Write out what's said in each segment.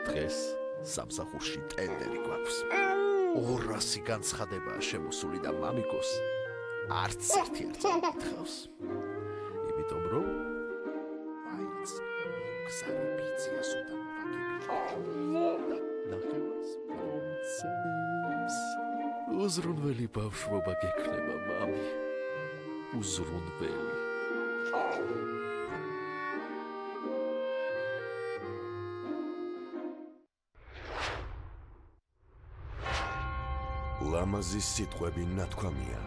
დღეს სამსახურში ტენდერი გვაქვს. 200 განცხადებაა შემოსული და მამიკოს არც ერთი არ წამოითხოვს. იმიტომ რომ მაინც გზარებიციას უნდა მოვაგებინო. ნახევარს მომცემს. უზრუნველი ბავშვობა გექნება, მამი. უზრუნველი. ლამაზი სიტყვები ნათქვამია.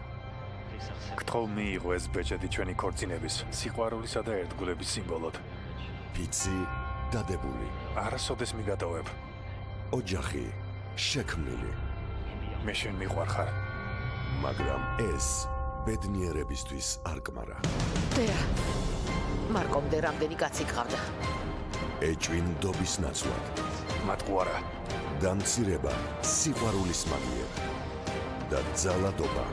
გთხოვ მიიღო ეს ბეჭედი ჩვენი ქორწინების, სიყვარულისა და ერთგულების სიმბოლოდ. ფიცი დადებული. არასოდეს მიგატოვებ. ოჯახი შექმნილი. მე შენ მიყვარხარ. მაგრამ ეს ბედნიერებისთვის არ კმარა. დერა. მარკომდე რამდენი კაცი გყავდა. ეჭვი ნდობის ნაცვლად. მატყუარა. დამცირება სიყვარულის მაგიერ. და ძალადობა,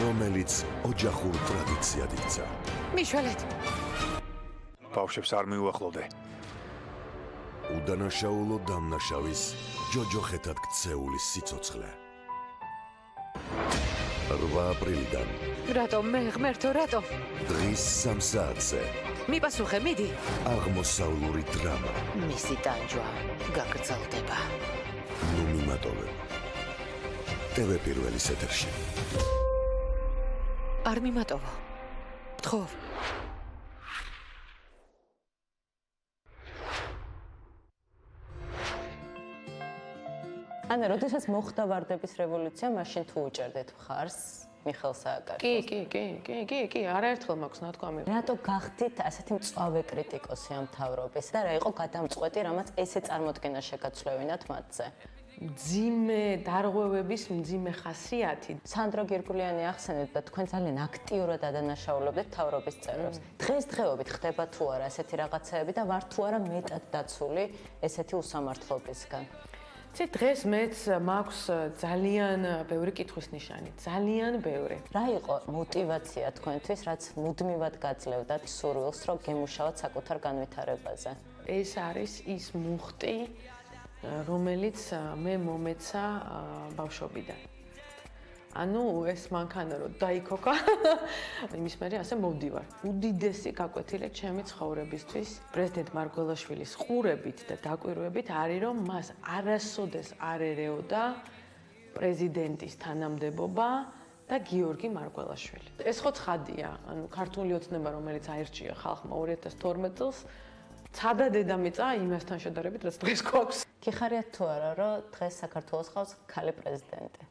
რომელიც ოჯახურ ტრადიციად იქცა. მიშველეთ. ბავშვებს არ მიუახლოვდე. უდანაშაულო დამნაშავის ჯოჯოხეთად ქცეული სიცოცხლე. 8 აპრილიდან. რატომ მე ღმერთო, რატომ? დღის 3 საათზე. მიპასუხე, მიდი. აღმოსავლური დრამა. მისი ტანჯვა გაგრძელდება. ნუ მიმატოვე. TV პირველის ეთერში. არ მიმატოვო. გთხოვ. ანა, როდესაც მოხდა ვარდების რევოლუცია, მაშინ თუ უჭერდეთ მხარს მიხეილ სააკაშვილი? კი, არაერთხელ მაქვს ნათქვამი. რატო გახდით ასეთი მწვავე კრიტიკოსი ამ მთავრობის და რა იყო გადამწყვეტი, რამაც ესე წარმოდგენა შეგაცვლევინათ მათზე? მძიმე დარღვევების მძიმე ხასიათი. სანდრო გირგულიანი ახსენეთ და თქვენ ძალიან აქტიურად ადანაშაულებდით მთავრობის წევრებს. დღესდღეობით ხდება თუ არა ასეთი რაღაცეები და ვარ თუ არა მეტად დაცული ესეთი უსამართლობისგან? დღეს მეც მაქვს ძალიან ბევრი კითხვის ნიშანი, ძალიან ბევრი. რა იყო мотиваცია თქვენთვის, რაც მუდმივად გაძლევდათ სურვილს, რომ გემუშავოთ საკუთარ განვითარებაზე? ეს არის ის მუხტი, რომელიც მე მომეცა ბავშვობიდან. ანუ ეს მანქანა რომ დაიქოქა, იმის მერე ასე მოვდივარ. უდიდესი გაკვეთილი ჩემი ცხოვრებისთვის პრეზიდენტ მარგველაშვილის ყურებით და დაკვირვებით არის, რომ მას არასოდეს არ ერეოდა პრეზიდენტის თანამდებობა და გიორგი მარგველაშვილი. ეს ხო ცხადია, ანუ ქართული ოცნება, რომელიც აირჩია ხალხმა 2012 წელს, ცადა დედამიწა იმასთან შედარებით, რაც დღეს გვაქვს. გიხარიათ თუ არა, რომ დღეს საქართველოს ყავს ქალი პრეზიდენტი?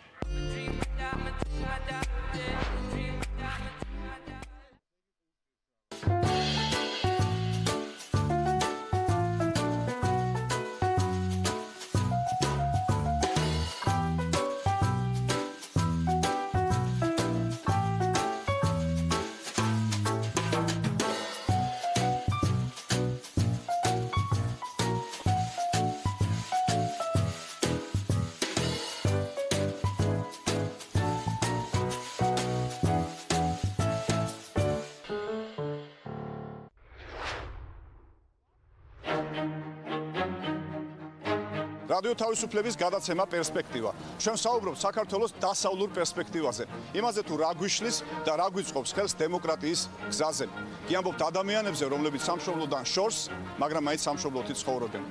რადიო თავისუფლების გადაცემა პერსპექტივა. ჩვენ საუბრობთ საქართველოს დასავლურ პერსპექტივაზე. იმაზე თუ რა გვიშლის და რა გვიწყობს ხელს დემოკრატიის გზაზე. გიამბობთ ადამიანებზე, რომლებიც სამშობლოდან შორს, მაგრამ მაინც სამშობლოთი ცხოვრობენ.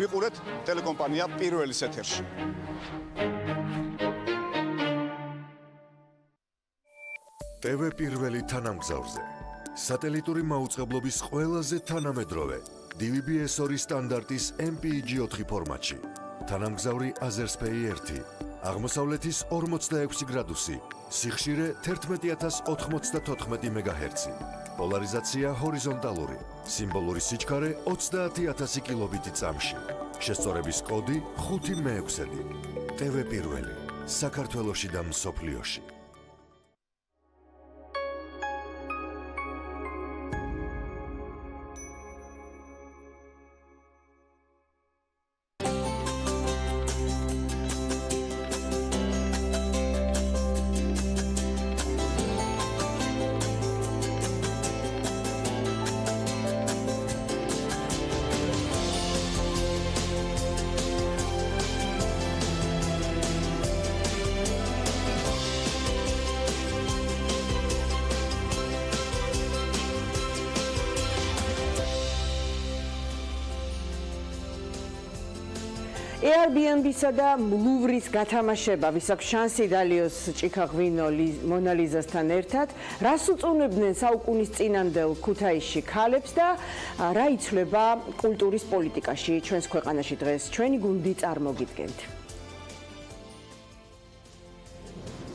ვიყურეთ ტელეკომპანია პირველის ეთერში. TV პირველი თანამგზავრზე. სატელიტური მაუწყებლობის ყველაზე თანამედროვე DVB-S2 სტანდარტის MPEG 4 ფორმატში. თანამგზავრი Azerspay 1, აღმოსავლეთის 46 გრადუსი, სიხშირე 11094 MHz, პოლარიზაცია ჰორიზონტალური, სიმბოლური სიჩქარე 30000 კილობიტი წამში, შესწორების კოდი 5/6. TV პირველი, საქართველოში და მსოფლიოში. Airbnb-სა და Louvre-ის გათამაშება, ვისაც შანსი დალიოს ჭიქაღვინო მონალიზასთან ერთად, რას უწუნებდნენ საუკუნის წინანდელ ქუთაისში ქალებს და რა იცვლება კულტურის პოლიტიკაში ჩვენს ქვეყანაში დღეს. ჩვენი გუნდი წარმოგიდგენთ.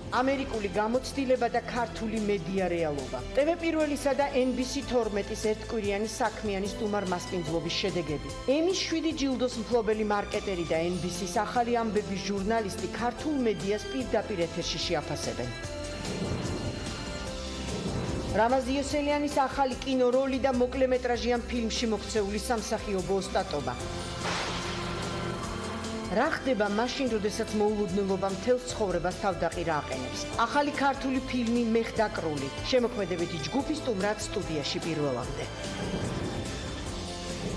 ამერიკული გამოცდილება და ქართული მედია რეალობა. TV პირველისა და NBC 12-ის ერთკვირიანი საქმიანი სტუმარ მასპინძლობის შედეგები. ემის 7 ჯილდოს მფლობელი მარკეტერი და NBC-ის ახალი ამბების ჟურნალისტი ქართულ მედიას პირდაპირ ეთერში შეაფასებენ. რამაზ იოსელიანის ახალი კინოროლი და მოკლემეტრაჟიან ფილმში მოქცეული სამსახიობო ოსტატობა. რა ხდება მაშინ, როდესაც მოულოდნელობა მთელს ცხოვრებას თავდაყირა აყენებს. ახალი ქართული ფილმი მეხდაკრული. შემოქმედებითი ჯგუფი სტუმრად სტუდიაში პირველამდე.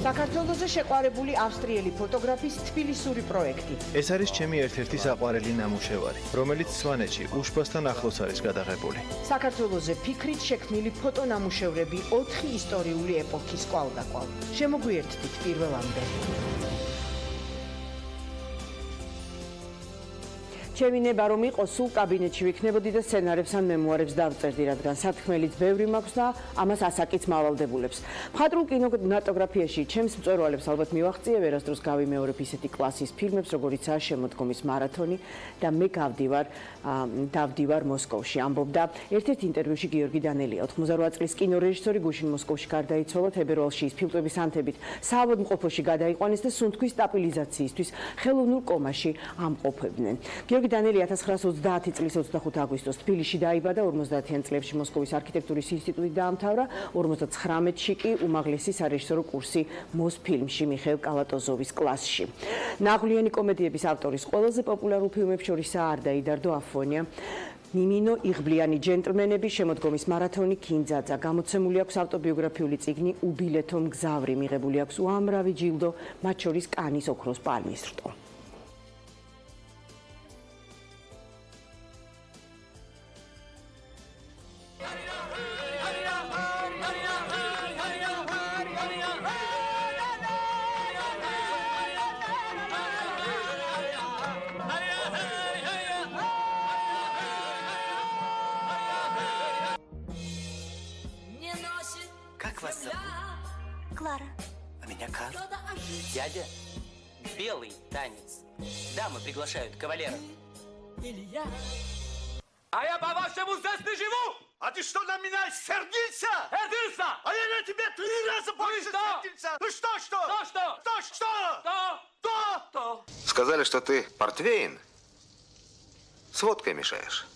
საქართველოზე შეყვარებული ავსტრიელი ფოტოგრაფის თბილისური პროექტი. ეს არის ჩემი ერთ-ერთი საყვარელი ნამუშევარი, რომელიც სვანეთში უშბასთან ახლოს არის გადაღებული. საქართველოზე ფიქრით შექმნილი ფოტონამუშევრები 4 ისტორიული ეპოქის კვალდაკვალ. შემოგვიერთდით პირველამდე. ჩემი ნება რომ იყო სულ კაბინეტში ვიქნებოდი და სცენარებს ან მემუარებს დავწერდი, რადგან სათქმელიც ბევრი მაქვს და ამას ასაკიც მავალდებულებს. მხატვრულ კინემატოგრაფიაში ჩემს მწვერვალებს ალბათ მივაღწია, ვერასდროს გავიმეორებ ისეთი კლასის ფილმებს, როგორიცაა შემოდგომის მარათონი და მე დავდივარ მოსკოვში. ამბობდა ერთ-ერთ ინტერვიუში გიორგი დანელია. 88 წლის კინორეჟისორი გუშინ მოსკოვში გარდაიცვალა, თებერვალში ის ფილტვების ანთებით საავადმყოფოში გადაიყვანეს და სუნთქვის სტაბილიზაციისთვის ხელოვნურ კომაში ამყოფებდნენ. გიორგი დანელი 1930 წლის 25 აგვისტოს თბილისში დაიბადა, 50-იან წლებში მოსკოვის არქიტექტურის ინსტიტუტი დაამთავრა, 59-ში კი უმაღლესი სარეჟისორო კურსი მოსფილმში მიხეილ კალატოზოვის კლასში. ნაღვლიანი კომედიების ავტორის ყველაზე პოპულარულ ფილმებს შორისაა არდაიდარდო აფონია, მიმინო, იღბლიანი ჯენტლმენები, შემოდგომის მარათონი, კინძაძა. გამოცემული აქვს ავტობიოგრაფიული წიგნი უბილეთო მგზავრი, მიღებული აქვს უამრავი ჯილდო, მათ შორის კანის ოქროს პალმის რტო. Клара. А меня Карл. Дядя. Белый танец. Дамы приглашают кавалера. Илья. А я по-вашему здесь не живу! А ты что, на меня сердился? Сердился! А я на тебя 3 раза больше сердился! Ну что? Что? Сказали, что ты портвейн. С водкой мешаешь.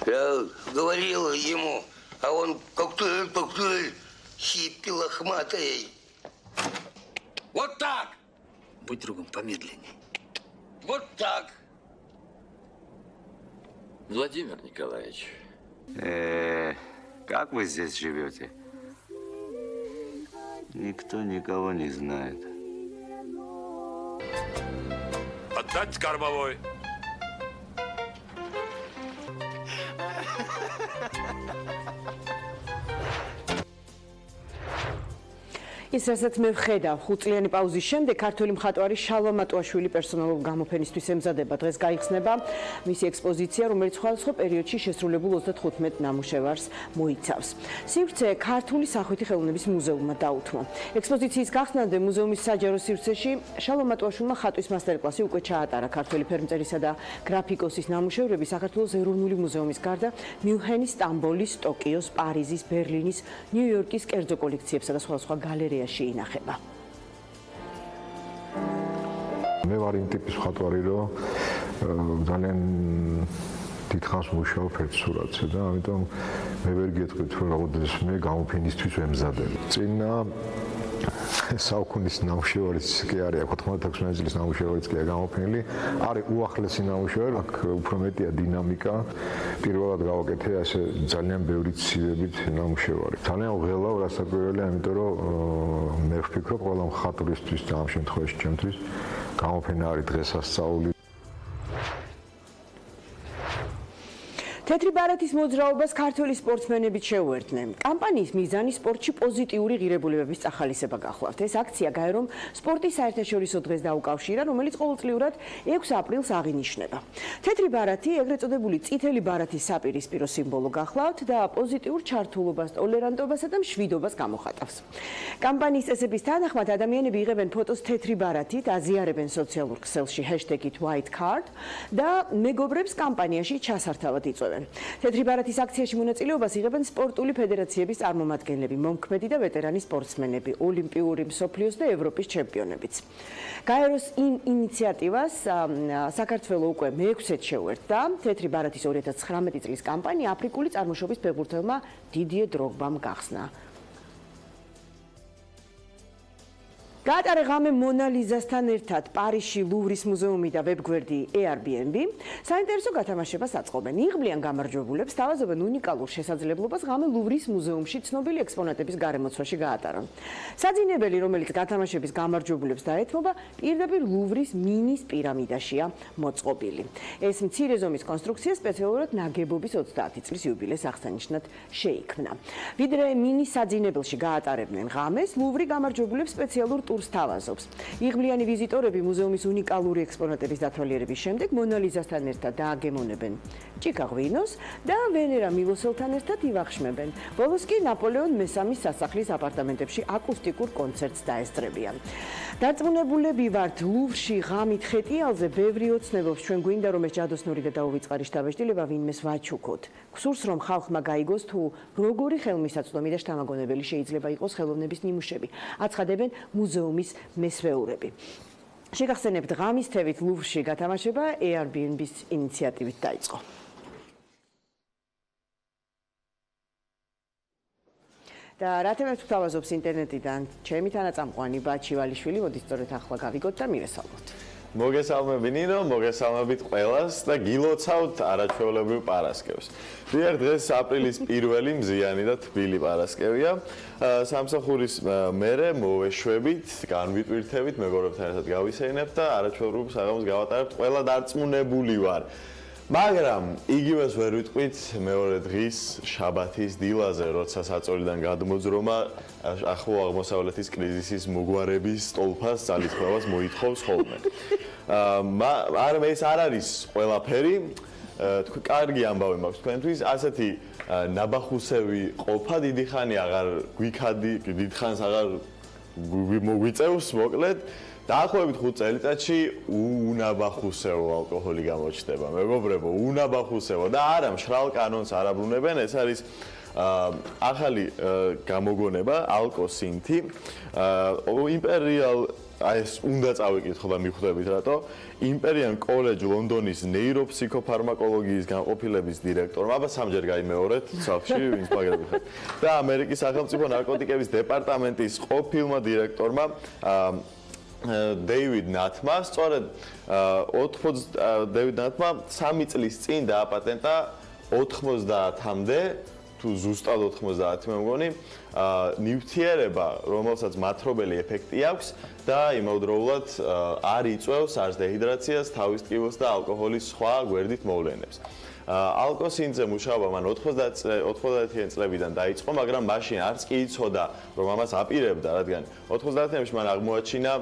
Я говорил ему, а он коктейль, хиппи лохматый. Вот так! Будь другом помедленней. Вот так! Владимир Николаевич. Как вы здесь живете? Никто никого не знает. Отдать Карбовой. ის რასაც მე ვხედავ 5 წლიანი პაუზის შემდეგ ქართველი მხატვარი შალვა მატუაშვილი პერსონალურ გამოფენისთვის ემზადება. დღეს გაიხსნება მისი ექსპოზიცია, რომელიც სხვადასხვა პერიოდში შესრულებულ 35 ნამუშევარს მოიცავს. სივრცე ქართული სახვითი ხელოვნების მუზეუმმა დაუთმო. ექსპოზიციის გახსნამდე მუზეუმის საჯარო სივრცეში შალვა მატუაშვილმა ხატვის მასტერკლასი უკვე ჩაატარა. ქართველი ფერმწერისა და გრაფიკოსის ნამუშევრები საქართველოს ეროვნული მუზეუმის გარდა მიუნხენის, სტამბოლის, ტოკიოს, პარიზის, ბერლინის, ნიუ-იორკის კერძო კოლექციებსა და სხვადასხვა გალერეაში ინახება. მე ვარ იმ ტიპის მხატვარი, რომ ძალიან დიდხანს მუშაობ ერთ სურათზე და ამიტომ მე ვერ გეტყვით, რომ როდესაც მე გამოფენისთვის ვემზადებ. წინა საუკუნის ნამუშევარიც კი არის, 96 წლის ნამუშევარიც კი არის გამოფენილი, არის უახლესი ნამუშევარი, აქ უფრო მეტია დინამიკა. პირველად გავაკეთე ასე ძალიან ბევრი ცივებით ნამუშევარი. ძალიან უღელავ რასაკვირველია, ამიტომ რომ მე ვფიქრობ, ყველა მხატვრისთვის და ამ შემთხვევაში ჩემთვის გამოფენა არის დღესასწაული. თეთრი ბარათის მოძრაობას ქართველი სპორტსმენებიც შეუერთდნენ. კამპანიის მიზანი სპორტში პოზიტიური ღირებულებების წახალისება გახლავთ. ეს აქცია გაერომ სპორტის საერთაშორისო დღეს დაუკავშირა, რომელიც ყოველწლიურად 6 აპრილს აღინიშნება. თეთრი ბარათი, ეგრეთ წოდებული წითელი ბარათის საპირისპირო სიმბოლო გახლავთ და პოზიტიურ ჩართულობას, ტოლერანტობასა და მშვიდობას გამოხატავს. კამპანიის წესების თანახმად ადამიანები იღებენ ფოტოს თეთრი ბარათით, აზიარებენ სოციალურ ქსელში #whitecard და მეგობრებს კამპანიაში ჩასართავად იწვევენ. თეთრი ბარათის აქციაში მონაწილეობას იღებენ სპორტული ფედერაციების წარმომადგენლები, მომქმედი და ვეტერანი სპორტსმენები, ოლიმპიური, მსოფლიოს და ევროპის ჩემპიონებიც. გაეროს იმ ინიციატივას საქართველოს უკვე მე-6-ად შეუერთდა. თეთრი ბარათის 2019 წლის კამპანია აფრიკული წარმოშობის ფეხბურთელმა დიდიე დროგბამ გახსნა. გაატარა ღამე მონა ლიზასთან ერთად პარიზში ლუვრის მუზეუმი და ვებგვერდი Airbnb საინტერესო გათამაშებას აწყობენ. იღბლიან გამარჯვებულებს თავაზობენ უნიკალურ შესაძლებლობას ღამე ლუვრის მუზეუმში ცნობილი ექსპონატების გარემოცვაში გაატარონ. საძინებელი, რომელიც გათამაშების გამარჯვებულებს დაეთმობა, პირდაპირ ლუვრის მინის პირამიდაშია მოწყობილი. ეს მცირე ზომის კონსტრუქცია სპეციალურად ნაგებობის 30 წლის იუბილეს აღსანიშნად შეიქმნა. ვიდრე მინის საძინებელში გაატარებდნენ ღამეს, ლუვრი გამარჯვებულებს სპეციალურ თავაზობს. იღბლიანი ვიზიტორები მუზეუმის უნიკალური ექსპონატების დათვალიერების შემდეგ მონა ლიზასთან ერთად დააგემონებენ ჭიკა ღვინოს და ვენერა მილოსელთან ერთად ივახშმებენ. ბოლოს კი ნაპოლეონ მესამის სასახლის აპარტამენტებში აკუსტიკურ კონცერტს დაესწრებიან. დარწმუნებულები ვართ, ლუვრში ღამით ხეტიალზე ბევრი ოცნებობს. ჩვენ გვინდა რომ ეს ჯადოსნური და დაუვიწყარი შთაბეჭდილება ვინმეს ვაჩუქოთ. გსურს რომ ხალხმა გაიგოს თუ როგორი ხელმისაწვდომი და შთამაგონებელი შეიძლება იყოს ხელოვნების ნიმუშები. აცხადებენ მუზეუმის მესვეურები. შეგახსენებთ, ღამის თევით ლუვრში გათამაშება Airbnb-ის ინიციატივით დაიწყო. და რა თემებს გვთავაზობს ინტერნეტიდან ჩემი თანაწამყვანი ბაჩივალიშვილი, მოდით სწორედ ახლა გავიგოთ და მივესალმოთ. მოგესალმები ნინო, მოგესალმებით ყველას და გილოცავთ არაჩვეულებრივ პარასკევს. დიახ, დღეს აპრილის პირველი მზიანი და თბილი პარასკევია. სამსახურის მერე მოვეშვებით, განვიტვირთებით, მეგობრებთან ერთად გავისეინებთ და არაჩვეულებრივ საღამოს გავატარებთ. ყველა დარწმუნებული ვარ. მაგრამ იგივეს ვერ ვიტყვით მეორე დღის შაბათის დილაზე, როცა საწოლიდან გადმოძრომა ახლო აღმოსავლეთის კრიზისის მოგვარების სტოლფას ძალისხმევას მოითხოვს ხოლმე. მაგრამ ეს არ არის ყველაფერი. თქვი კარგი ამბავი მაქვს თქვენთვის, ასეთი ნაბახუსევი ყოფა დიდი ხანი აღარ გვიქადი, დიდხანს აღარ მოგვიწევს, მოკლედ დაახლოებით 5 წელიწადში უნაბახუსევო ალკოჰოლი გამოჩნდება, მეგობრებო, უნაბახუსევო და არა მშრალ კანონს არ აბრუნებენ, ეს არის ახალი გამოგონება, ალკოსინთი. იმპერიალ ეს უნდა წავიკითხო და მიხვდებით რატო. იმპერიალ კოლეჯ ლონდონის ნეიროფსიქოფარმაკოლოგიის განყოფილების დირექტორმა, აბა სამჯერ გაიმეორეთ სახლში, ვინც მაგრები ხართ. და ამერიკის სახელმწიფო ნარკოტიკების დეპარტამენტის ყოფილმა დირექტორმა დეივიდ ნათმა, სწორედ დეივიდ ნათმა 3 წლის წინ დააპატენტა 90-მდე, თუ ზუსტად 90 მე მგონი, ნივთიერება, რომელსაც მათრობელი ეფექტი აქვს და იმავდროულად არ იწვევს არც დეჰიდრაციას, თავის ტკივილს და ალკოჰოლის სხვა გვერდით მოვლენებს. ალკოსინთზე მუშაობა მან 90-იან წლებიდან დაიწყო, მაგრამ მაშინ არც კი იცოდა, რომ ამას აპირებდა, რადგან 90-იანებში მან აღმოაჩინა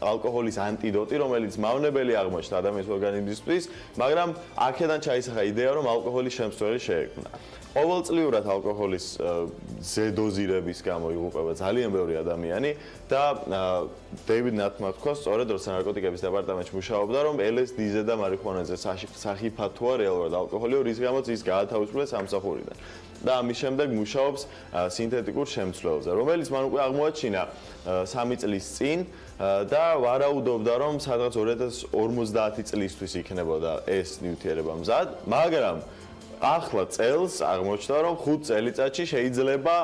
ალკოჰოლის ანტიდოტი, რომელიც მავნებელი აღმოჩნდა ადამიანის ორგანიზმისთვის, მაგრამ აქედან ჩაისახა იდეა, რომ ალკოჰოლის შემცველი შეექმნა. ყოველწლიურად ალკოჰოლის ზედოზირების გამო იღუპება ძალიან ბევრი ადამიანი და დეივიდ ნათმა თქვა, სწორედ როცა ნარკოტიკების დეპარტამენტში მუშაობდა, რომ LSD-ზე და მარიხუანაზე სახიფათოა რეალურად ალკოჰოლი, რის გამოც ის გაათავისუფლეს სამსახურიდან. და ამის შემდეგ მუშაობს სინთეტიკურ შემცველზე, რომელიც მან უკვე აღმოაჩინა 3 წლის წინ და ვარაუდობდა, რომ სადღაც 2050 წლისთვის იქნებოდა ეს ნივთიერება მზად, მაგრამ ახლა წელს აღმოჩნდა, რომ 5 წელიწადში შეიძლება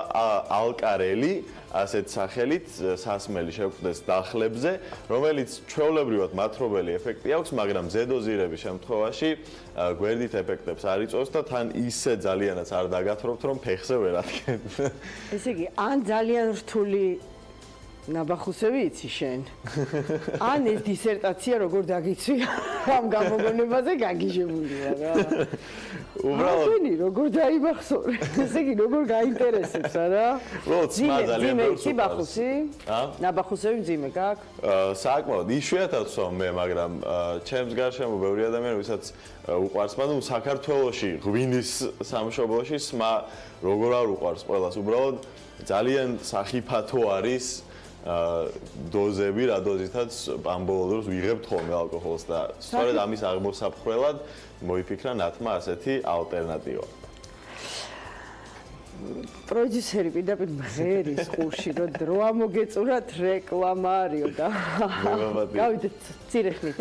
ალკარელი, ასეთ სახელით, სასმელი შეგვხვდეს დახლებზე, რომელიც ჩვეულებრივად მათრობელი ეფექტი აქვს, მაგრამ ზედოზირების შემთხვევაში გვერდით ეფექტებს არ იწვევს და თან ისე ძალიანაც არ დაგათრობთ, რომ ფეხზე ვერ ადგენთ. ესე იგი, ან ძალიან რთული ნაბახუსევი იცი შენ. ან ეს დისერტაცია როგორ დაგიცვი ამ გამოგონებაზე გაგიჟებულია რა. უბრალოდ როგორ დაიბახსოვრე. ესე იგი როგორ გაინტერესებს არა? ძალიან ბევრს ბახუსი? ნაბახუსევი მძიმე გაქვს? საკმაოდ იშვიათად ვსვამ მე, მაგრამ ჩემს გარშემო ბევრი ადამიანი, ვისაც უყვარს, მაგრამ საქართველოში ღვინის სამშობლოში სმა როგორ არ უყვარს ყველას, უბრალოდ ძალიან სახიფათო არის დოზები, რა დოზითაც ამ ბოლო დროს ვიღებთ ხოლმე ალკოჰოლს და სწორედ ამის აღმოსაფხრელად მოიფიქრა ნათმა ასეთი ალტერნატივა. პროდიუსერი პირდაპირ მღერის ყურში, რომ დრო ამოგეწურათ რეკლამა არისო და გავიდეთ ცირეხლით.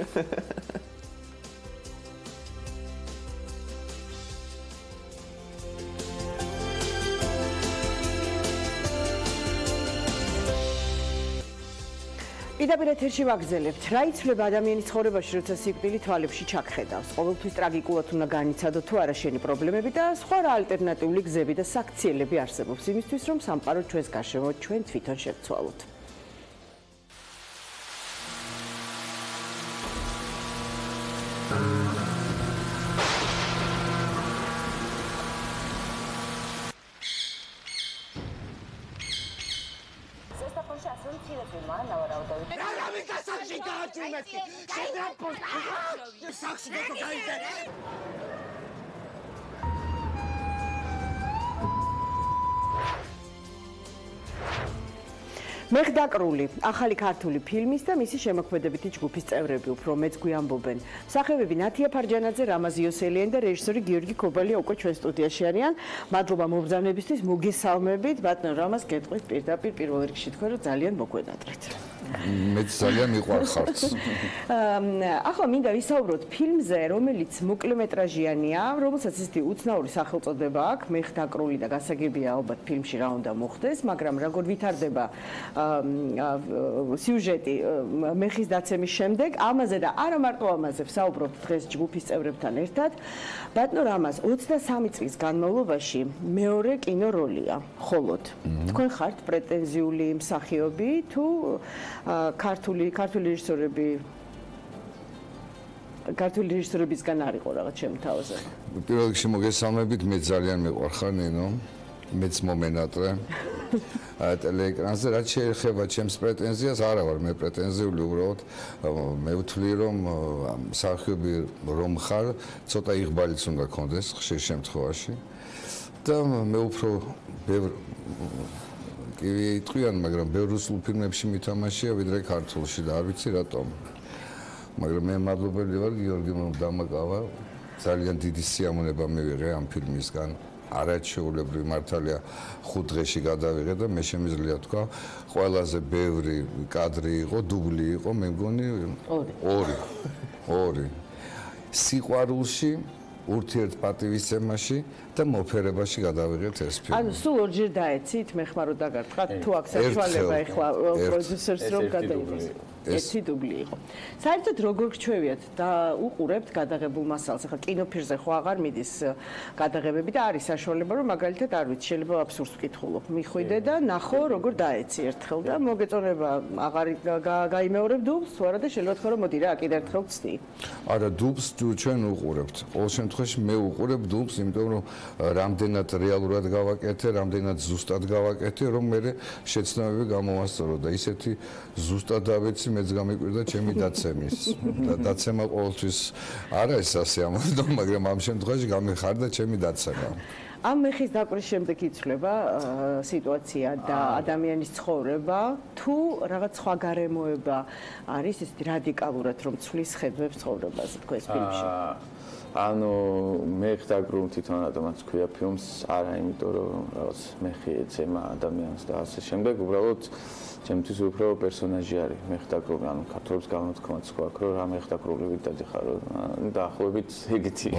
პირდაპირ ეთერში ვაგრძელებთ. რა იცვლება ადამიანის ცხოვრებაში, როცა სიკვდილი თვალებში ჩაგხედავს? ყოველთვის ტრაგიკულად უნდა განიცადო თუ არა შენი პრობლემები და სხვა რა ალტერნატიული გზები და საქციელები არსებობს იმისთვის, რომ სამყარო ჩვენს გარშემო ჩვენ თვითონ შევცვალოთ. მეხდაკრული ახალი ქართული ფილმის და მისი შემოქმედებითი ჯგუფის წევრები უფრო მეც გვიამბობენ. მსახიობები ნათია ფარჯანაძე, რამაზ იოსელიანი და რეჟისორი გიორგი ქობალია უკვე ჩვენ სტუდიაში არიან. მადლობა მობრძანებისთვის, მოგესალმებით. ბატონო რამაზ, გეტყვით პირდაპირ პირველ რიგში თქვენ რომ ძალიან მოგვენატრეთ. მეც ძალიან მიყვარს ხარც. ახლა მინდა ვისაუბროთ ფილმზე, რომელიც მოკლემეტრაჟიანია, რომელსაც ისეთი უცნაური სახელწოდება აქვს, მეხდაკრული და გასაგებია ალბათ ფილმში რა უნდა მოხდეს, მაგრამ როგორ ვითარდება სიუჟეტი მეხის დაცემის შემდეგ, ამაზე და არა მარტო ამაზე ვსაუბრობთ დღეს ჯგუფის წევრებთან ერთად. ბატონო რამაზ, 23 წლის განმავლობაში მეორე კინოროლია, ხოლოდ თქვენ ხართ პრეტენზიული მსახიობი თუ ქართული რეჟისორებისგან არ იყო რაღაც ჩემ თავზე? პირველ რიგში მოგესალმებით, მე ძალიან მიყვარხარ ნინო, მეც მომენატრე. ტელეეკრანზე რაც შეეხება ჩემს პრეტენზიას, არა ვარ მე პრეტენზიული, უბრალოდ მე ვთვლი რომ მსახიობი რომ ხარ, ცოტა იღბალიც უნდა გქონდეს ხშირ შემთხვევაში და მე უფრო ბევრ კი თქვენ, მაგრამ ბევრ რუსულ ფილმებში მითამაშია ვიდრე ქართულში და არ ვიცი რატომ. მაგრამ მე მადლობელი ვარ გიორგიმ რომ დამაკავა, ძალიან დიდი სიამოვნება მივიღე ამ ფილმისგან. არაჩვეულებრივი მართალია 5 დღეში გადავიღე და მე შემიძლია თქვა ყველაზე ბევრი კადრი იყო, დუბლი იყო, მე მგონი 2 სიყვარულში, ურთიერთპატივისცემაში და მოფერებაში გადავიღეთ ეს ფილმი. ანუ სულ ორჯერ დაეცით, მე ხმარო დაგარტყათ, თუ აქ საშუალება ეხლა პროდიუსერს რომ გადაიღოს. ერთი დუბლი იყო. საერთოდ როგორ გჩვევიათ და უყურებთ გადაღებულ მასალას? ახლა კინოფირზე ხო აღარ მიდის გადაღებები და არის საშუალება რომ მაგალითად არ ვიცი, შეიძლება აბსურდს ვკითხულობ. მიხვიდე და ნახო როგორ დაეცი ერთხელ და მოგეწონება აღარ გაიმეორებ დუბლს, თუ არა და შეიძლება თქვა რომ მოდი რა, კიდე ერთხელ ვცდი. არა, დუბლს ჩვენ უყურებთ. ყოველ შემთხვევაში მე უყურებ დუბლს, იმიტომ რომ რამდენად რეალურად გავაკეთე, რამდენად ზუსტად გავაკეთე, რომ მე შეცნობები გამოვასწორო და ისეთი ზუსტად დავეცი მეც გამიკვირდა ჩემი დაცემის და დაცემა ყოველთვის არა ეს ასე ამოდო, მაგრამ ამ შემთხვევაში გამიხარდა ჩემი დაცემა. ამ მეხის დაკვრვის შემდეგ იცვლება სიტუაცია და ადამიანის ცხოვრება, თუ რაღაც სხვა გარემოება არის ისეთი რადიკალურად რომ ცვლის ხედვებს ცხოვრებაზე თქვენს ფილმში? ანუ მეხდაკრული თვითონ რატომაც ქვია ფილმს, არა იმიტომ რომ რაღაც მეხი ეცემა ადამიანს და ასე შემდეგ, უბრალოდ ჩემთვის უფრო პერსონაჟი არის მეხდაკრული, ანუ ქართველებს გამოთქმაც ხო აქვს რომ რა მეხდაკრულებით დადიხარ და დაახლოებით ეგეთი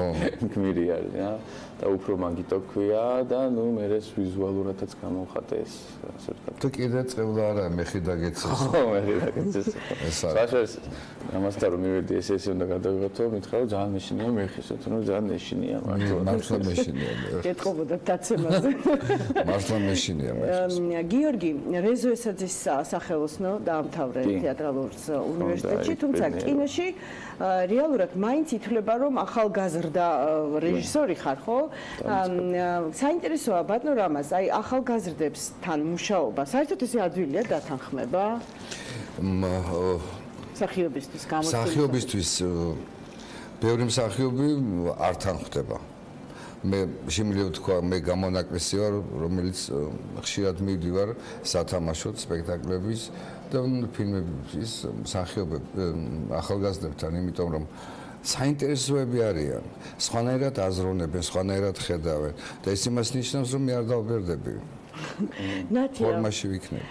გმირი არის რა და უფრო მაგიტო ქვია და ნუ მე ეს ვიზუალურადაც გამოვხატე ეს ასე ვთქვათ. თუ კიდე წევლა არა მეხი დაგეცეს. ხო, მეხი დაგეცეს. ეს არის. ამასთან რომ მივედი ეს უნდა გადავიღოთ, მითხრა რომ ძალიან მეშინია მეხის, თუნდაც ძალიან მეშინია მართლა. მართლა მეშინია. გეტყობოდა დაცემაზე. მართლა მეშინია მეხის. გიორგი, რეზო ესაძის სახელოსნო დაამთავრე თეატრალურ უნივერსიტეტში, თუმცა კინოში რეალურად მაინც ითვლება, რომ ახალგაზრდა რეჟისორი ხარ, ხო? საინტერესოა ბატონო რამაზ, აი ახალგაზრდებთან მუშაობა, საერთოდ ესე ადვილია დათანხმება? მსახიობისთვის გამოცდილება. მსახიობისთვის ბევრი მსახიობი არ თანხდება. მე შემიძლია ვთქვა, მე გამონაკლისი ვარ, რომელიც ხშირად მივდივარ სათამაშოდ, სპექტაკლების და ფილმების მსახიობები ახალგაზრდებთან, იმიტომ რომ საინტერესოები არიან, სხვანაირად აზროვნებენ, სხვანაირად ხედავენ და ეს იმას ნიშნავს, რომ მე არ დავბერდები. ფორმაში ვიქნები.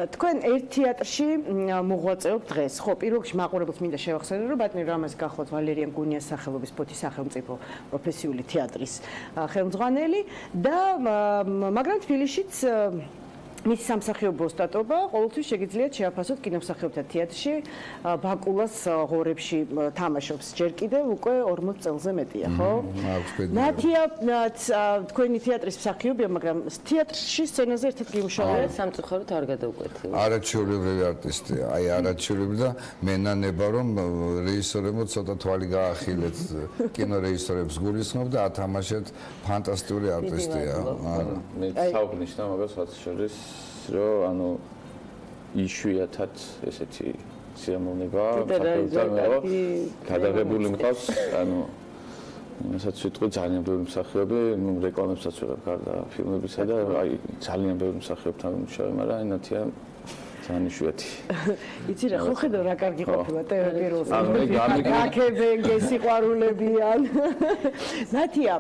თქვენ ერთ თეატრში მოღვაწეობთ დღეს. ხო, პირველ რიგში მაყურებელს მინდა შევახსენო, რომ ბატონი რამაზ გახლავთ ვალერიან გუნიას სახელობის ფოთის სახელმწიფო პროფესიული თეატრის ხელმძღვანელი და მაგრამ თბილისშიც მის სამსახიობო სტატობა ყოველთვის შეგიძლიათ შეაფასოთ კინომსახიობთა თეატრში ბაკულას ღორებში თამაშობს ჯერ კიდევ უკვე 40 წელზე მეტია, ხო? ნათია თქვენი თეატრის მსახიობია, მაგრამ თეატრში სცენაზე ერთად გიმუშაობთ? სამწუხაროდ არ გადავკვეთილ. არაჩვეულებრივი არტისტია, აი არაჩვეულებრივი და მენანება რომ რეჟისორებო ცოტა თვალი გაახილეთ კინორეჟისორებს გულისხმობ და ათამაშეთ ფანტასტიკური არტისტია. მე საუბრნიშნა მაგას რაც შორის რომ ანუ იშვიათად ესეთი სიამოვნება გადაღებული მყავს ანუ რასაც ვიტყვი ძალიან ბევრი მსახიობი ნუ რეკლამებსაც ვიღებ გარდა ფილმებისა და აი ძალიან ბევრი მსახიობთან ვიმუშავე მაგრამ ენათია ძალიან იშვიათი იცი რა ხო ხედავ რა კარგი ყოფილა ტევ პირველს გაკებენ გესიყვარულებიან ნათია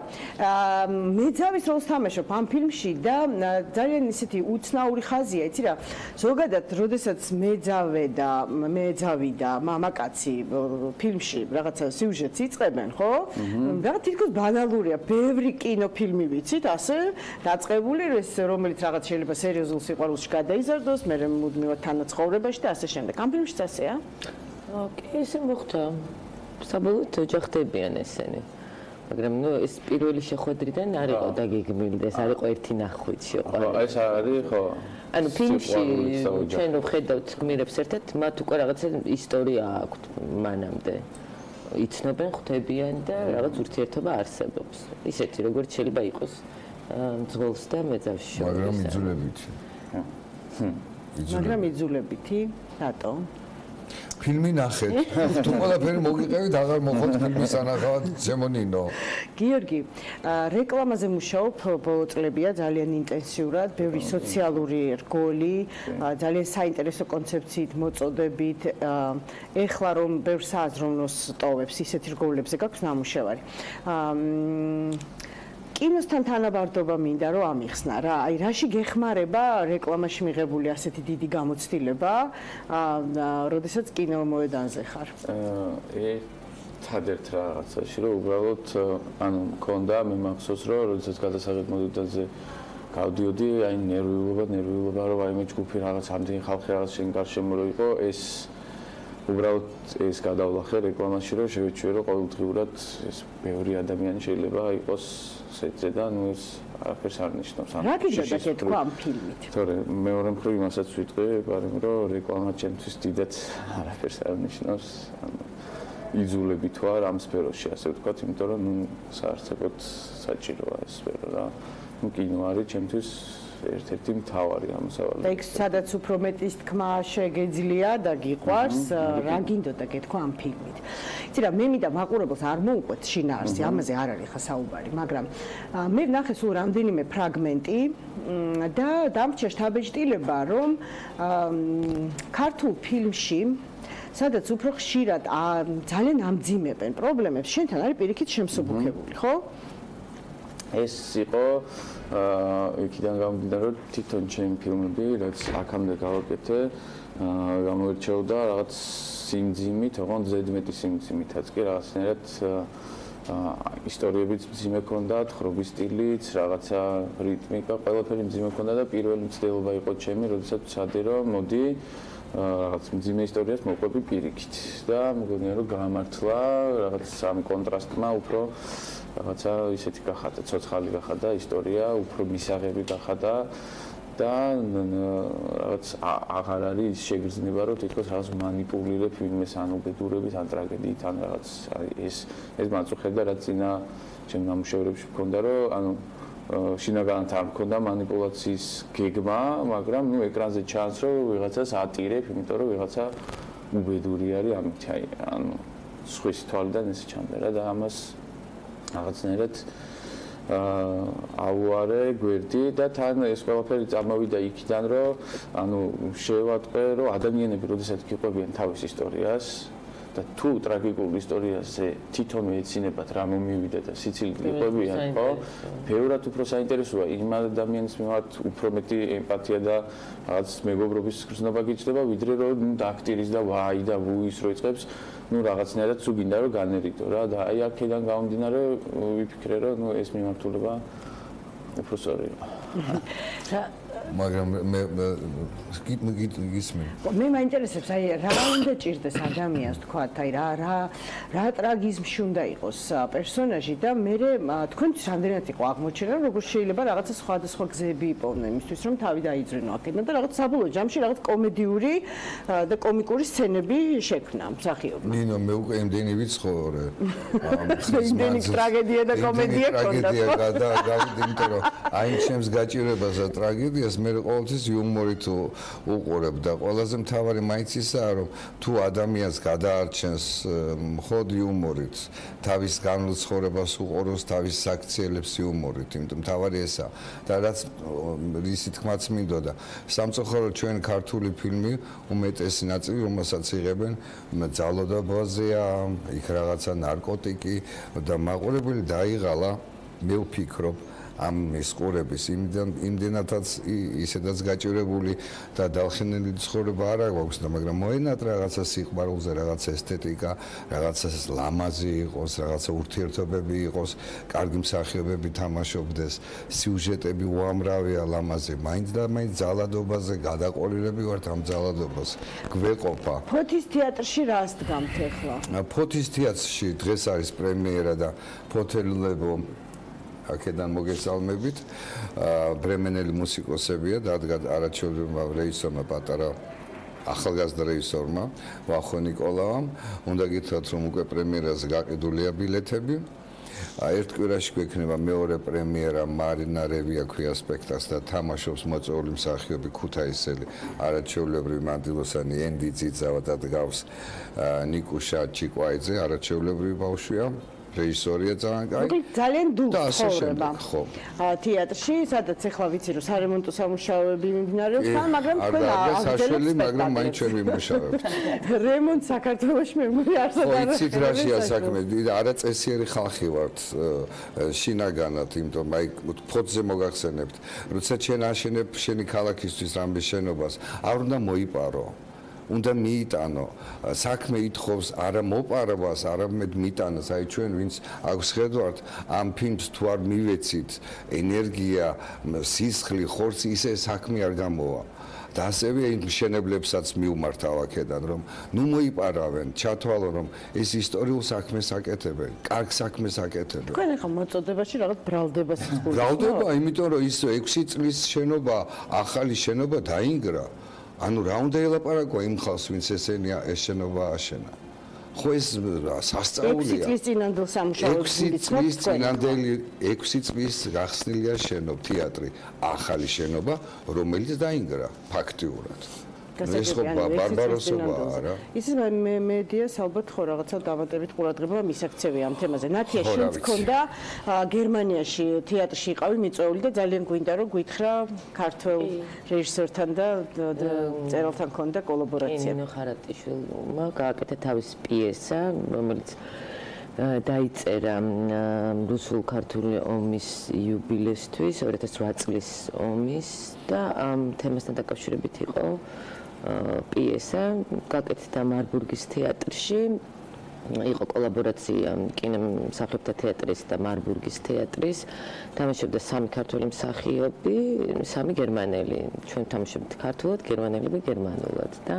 მეძავის როლს თამაშობ ამ ფილმში და ძალიან ისეთი უცნაური ხაზია იცი რა ზოგადად როდესაც მეძავი და მამაკაცი ფილმში რაღაცა სიუჟეტს იწყებენ ხო რაღაც თითქოს ბანალურია ბევრი კინოფილმი ვიცით ასე დაწყებული რომელიც რაღაც შეიძლება სერიოზულ სიყვარულში გადაიზარდოს მე მუდმივად თანაცხოვრებაში და ასე შემდეგ. ამ ფილმშიც ასეა? კი, ესე მოხდა. საბოლოოდ ოჯახდებიან ესენი. მაგრამ ნუ ეს პირველი შეხვედრიდან არ იყო დაგეგმილი და ეს არ იყო ერთი ნახვით შეყვარული. ხო, ეს არის ხო. ანუ ფილმში ჩვენ რო ხედავთ გმირებს ერთად, მათ უკვე რაღაცა ისტორია აქვთ მანამდე. იცნობენ, ხვდებიან და რაღაც ურთიერთობა არსებობს. ისეთი როგორც შეიძლება იყოს მძღოლს და მეძავში შორის. მაგრამ იძულებით. მაგრამ იძულებითი რატო? ფილმი ნახეთ. თუ ყველაფერი მოგიყევით, აღარ მოხოთ ფილმის ანახავად ზემონინო. გიორგი, რეკლამაზე მუშაობ ბოლო წლებია ძალიან ინტენსიურად, ბევრი სოციალური რგოლი, ძალიან საინტერესო კონცეფციით მოწოდებით. ეხლა რომ ბევრ სააზროვნოს ტოვებს, ისეთი რგოლებზე გაქვს ნამუშევარი. კინოსთან თანაბარდობა მინდა რომ ამიხსნა რა. აი რაში გეხმარება რეკლამაში მიღებული ასეთი დიდი გამოცდილება, როდესაც კინო მოედანზე ხარ? ერთადერთ რაღაცაში რომ უბრალოდ ანუ მქონდა მე მახსოვს რომ როდესაც გადასაღებ მოედანზე გავდიოდი, აი ნერვიულობა რომ აი მე ჯგუფი რაღაც ამდენი ხალხი რაღაც შენ გარშემო რო იყო, ეს უბრალოდ ეს გადავლახე რეკლამაში რომ შევეჩვიე რომ ყოველდღიურად ეს ბევრი ადამიანი შეიძლება იყოს სეთზე და ნუ ეს არაფერს არ ნიშნავს. რა გიჟდა თქვა ამ ფილმით? თორე მეორე მხრივ იმასაც ვიტყვი, რომ რეკლამა ჩემთვის დიდად არაფერს არ ნიშნავს. იძულებით ვარ ამ სფეროში, ასე ვთქვათ, იმიტომ რომ ნუ საერთოდ საჭიროა ეს სფერო რა. ნუ კინო არის ჩემთვის ერთ-ერთი მთავარი ამოსავალი. და იქ სადაც უფრო მეტის თქმა შეგეძლია და გიყვარს, რა გინდოდა გეთქვა ამ ფილმით. იცი რა, მე მინდა მაყურებელს არ მოუყვეთ შინაარსი, ამაზე არ არის ხა საუბარი, მაგრამ მე ვნახე სულ რამდენიმე ფრაგმენტი და დამრჩა შთაბეჭდილება, რომ ქართულ ფილმში სადაც უფრო ხშირად ძალიან ამძიმებენ პრობლემებს, შენთან არის პირიქით შემსუბუქებული, ხო? ეს იყო იქიდან გამომდინარე რომ თვითონ ჩემი ფილმები რაც აქამდე გავაკეთე გამოირჩეოდა რაღაც სიმძიმით, ოღონდ ზედმეტი სიმძიმითაც კი რაღაცნაირად ისტორიებიც მძიმე ჰქონდათ, ხრობის სტილიც, რაღაცა რიტმიკა, ყველაფერი მძიმე ჰქონდა და პირველი მცდელობა იყო ჩემი, როდესაც ვცადე რომ მოდი რაღაც მძიმე ისტორიას მოვყვები პირიქით და მგონია რომ გამართლა რაღაც ამ კონტრასტმა უფრო რაღაცა ისეთი გახადა, ცოცხალი გახადა ისტორია, უფრო მისაღები გახადა და რაღაც აღარ არის შეგრძნება რომ თითქოს რაღაც манипуლირებ ვინმეს ან უბედურებით ან ტრაგედიით ან რაღაც ეს მაწუხებდა რაც წინა ჩემ ნამუშევრებში მქონდა რომ ანუ შინაგანად არ მქონდა манипуლაციის გეგმა მაგრამ ნუ ეკრანზე ჩანს რომ ვიღაცას ატირებ იმიტომ რომ ვიღაცა უბედური არის ამით აი ანუ სხვის თვალიდან ესე ჩანდა რა და ამას რაღაცნაირად აუარე გვერდი და თან ეს ყველაფერი წამოვიდა იქიდან რომ ანუ შევატყვე რომ ადამიანები როდესაც გიყვებიან თავის ისტორიას და თუ ტრაგიკულ ისტორიაზე თვითონ ეცინებათ რა მომივიდა და სიცილით გიყვებიან ხო ბევრად უფრო საინტერესოა იმ ადამიანის მიმართ უფრო მეტი ემპათია და რაღაც მეგობრობის გრძნობა გიჩნდება ვიდრე რომ დაქტირის და ვაი და ვუის რო იწყებს ну რაღაცნაირად თუ გინდა რომ განერიდო რა და აი აქედან გამომდინარე ვიფიქრე რომ ну ეს მიმართულება უფრო სწორია მაგრამ მე გისმენ მე მაინტერესებს აი რა უნდა ჭირდეს ადამიანს თქვათ აი რა ტრაგიზმში უნდა იყოს პერსონაჟი და მე თქვენთვის რამდენად იყო აღმოჩენა როგორ შეიძლება რაღაცა სხვადასხვა გზები იპოვნენ იმისთვის რომ თავი დაიძრინო აქედან და რაღაც საბოლოო ჯამში რაღაც კომედიური და კომიკური სცენები შექმნა მსახიობმა ნინო მე უკვე იმდენი ვიცხოვრე იმდენი ტრაგედია და კომედია ქონდა იმიტომ რომ აი ჩემს გაჭირებას და ტრაგედიას მე ყოველთვის იუმორით უყურებ და ყველაზე მთავარი მაინც ისაა რომ თუ ადამიანს გადაარჩენს მხოლოდ იუმორით თავის განუცხოვრებას უყუროს თავის საქციელებს იუმორით იმიტომ მთავარი ესაა და რაც ისი თქმაც მინდოდა სამწუხაროდ ჩვენ ქართული ფილმი უმეტესი ნაწილი რომელსაც იღებენ ძალადობაზეა იქ რაღაცა ნარკოტიკი და მაყურებელი დაიღალა მე ვფიქრობ ამ ისყურების იმდენადაც ისედაც გაჭირებული და დავხენილი ცხოვრება არ აქვს და მაგრამ მოენატრა რაღაცა სიყვარულზე რაღაცა ესთეტიკა რაღაცა ლამაზი იყოს რაღაცა ურთიერთობები იყოს კარგი მსახიობები თამაშობდეს სიუჟეტები უამრავია ლამაზი მაინც და მაინც ძალადობაზე გადაყოლილები ვართ ამ ძალადობას გვეყოფა ფოთის თეატრში რას დგამთ ახლა ფოთის თეატრში დღეს არის პრემიერა და ფოთელებო აქედან მოგესალმებით ბრემენელი მუსიკოსებია დადგა არაჩვეულებრივმა რეჟისორმა პატარა ახალგაზრდა რეჟისორმა ვახო ნიკოლავამ უნდა გითხრათ რომ უკვე პრემიერაზე გაყიდულია ბილეთები ერთ კვირაში გვექნება მეორე პრემიერა მარინა რევია ქვია სპექტაკლს და თამაშობს მოწვეული მსახიობი ქუთაისელი არაჩვეულებრივი მანდილოსანი ენდი ძიძავა და დგავს ნიკუშა ჩიკვაიძე არაჩვეულებრივი ბავშვია რეჟისორია ძალიან დუქცხოვრება თეატრში სადაც ახლა ვიცი რომ სარემონტო სამუშაოები მიმდინარეობს მაგრამ თქვენ აღძელებს მაგრამ მაინც ჩვენ ვიმუშავებთ რემონტ საქართველოში მე არასდროს არ ვიცით რაშია საქმე არაწესიერი ხალხი ვართ შინაგანად იმიტომ აი ფოთზე მოგახსენებთ როცა ჩვენ აშენებ შენი ქალაქისთვის რამე შენობას არ უნდა მოიპარო უნდა მიიტანო საქმე ითხოვს არა მოპარებას არამედ მიტანას აი ჩვენ ვინც აქვს ხედავთ ამ ფილმს თუ არ მივეცით ენერგია სისხლი ხორცი ისე საქმე არ გამოვა და ასევე იმ მშენებლებსაც მივმართავ აქედან რომ ნუ მოიპარავენ ჩათვალო რომ ეს ისტორიულ საქმეს აკეთებენ კარგ საქმეს აკეთებენ თქვენ ახლა მოწოდებაში რაღაც ბრალდებას იწურებთ ბრალდება იმიტომ რომ ის 6 წლის შენობა ახალი შენობა დაინგრა ანუ რა უნდა ელაპარაკო იმ ხალხს ვინც ესენია ეს შენობა აშენა ხო ეს სასწაულია 6 წლის წინანდელ სამუშაოებს 6 წლის გახსნილია შენობა თეატრი ახალი შენობა რომელიც დაინგრა ფაქტიურად ეს ხო ბარბაროსობაა არა ის მედიას ალბათ ხო რაღაცა დამატებით ყურადღება მისაქცევია ამ თემაზე ნათია შენც ქონდა გერმანიაში თეატრში იყავი მიწვეული და ძალიან გვინდა რომ გითხრა ქართველ რეჟისორთან და მწერალთან ქონდა კოლაბორაცია ენო ხარატიშვილმა გააკეთა თავის პიესა რომელიც დაიწერა რუსულ-ქართული ომის იუბილესთვის 2008 წლის ომის და ამ თემასთან დაკავშირებით იყო პიესა გაკეთდა მარბურგის თეატრში იყო კოლაბორაცია კინომსახიობთა თეატრის და მარბურგის თეატრის. თამაშობდა 3 ქართველი მსახიობი, 3 გერმანელი. ჩვენ თამაშობთ ქართულად, გერმანელები გერმანულად და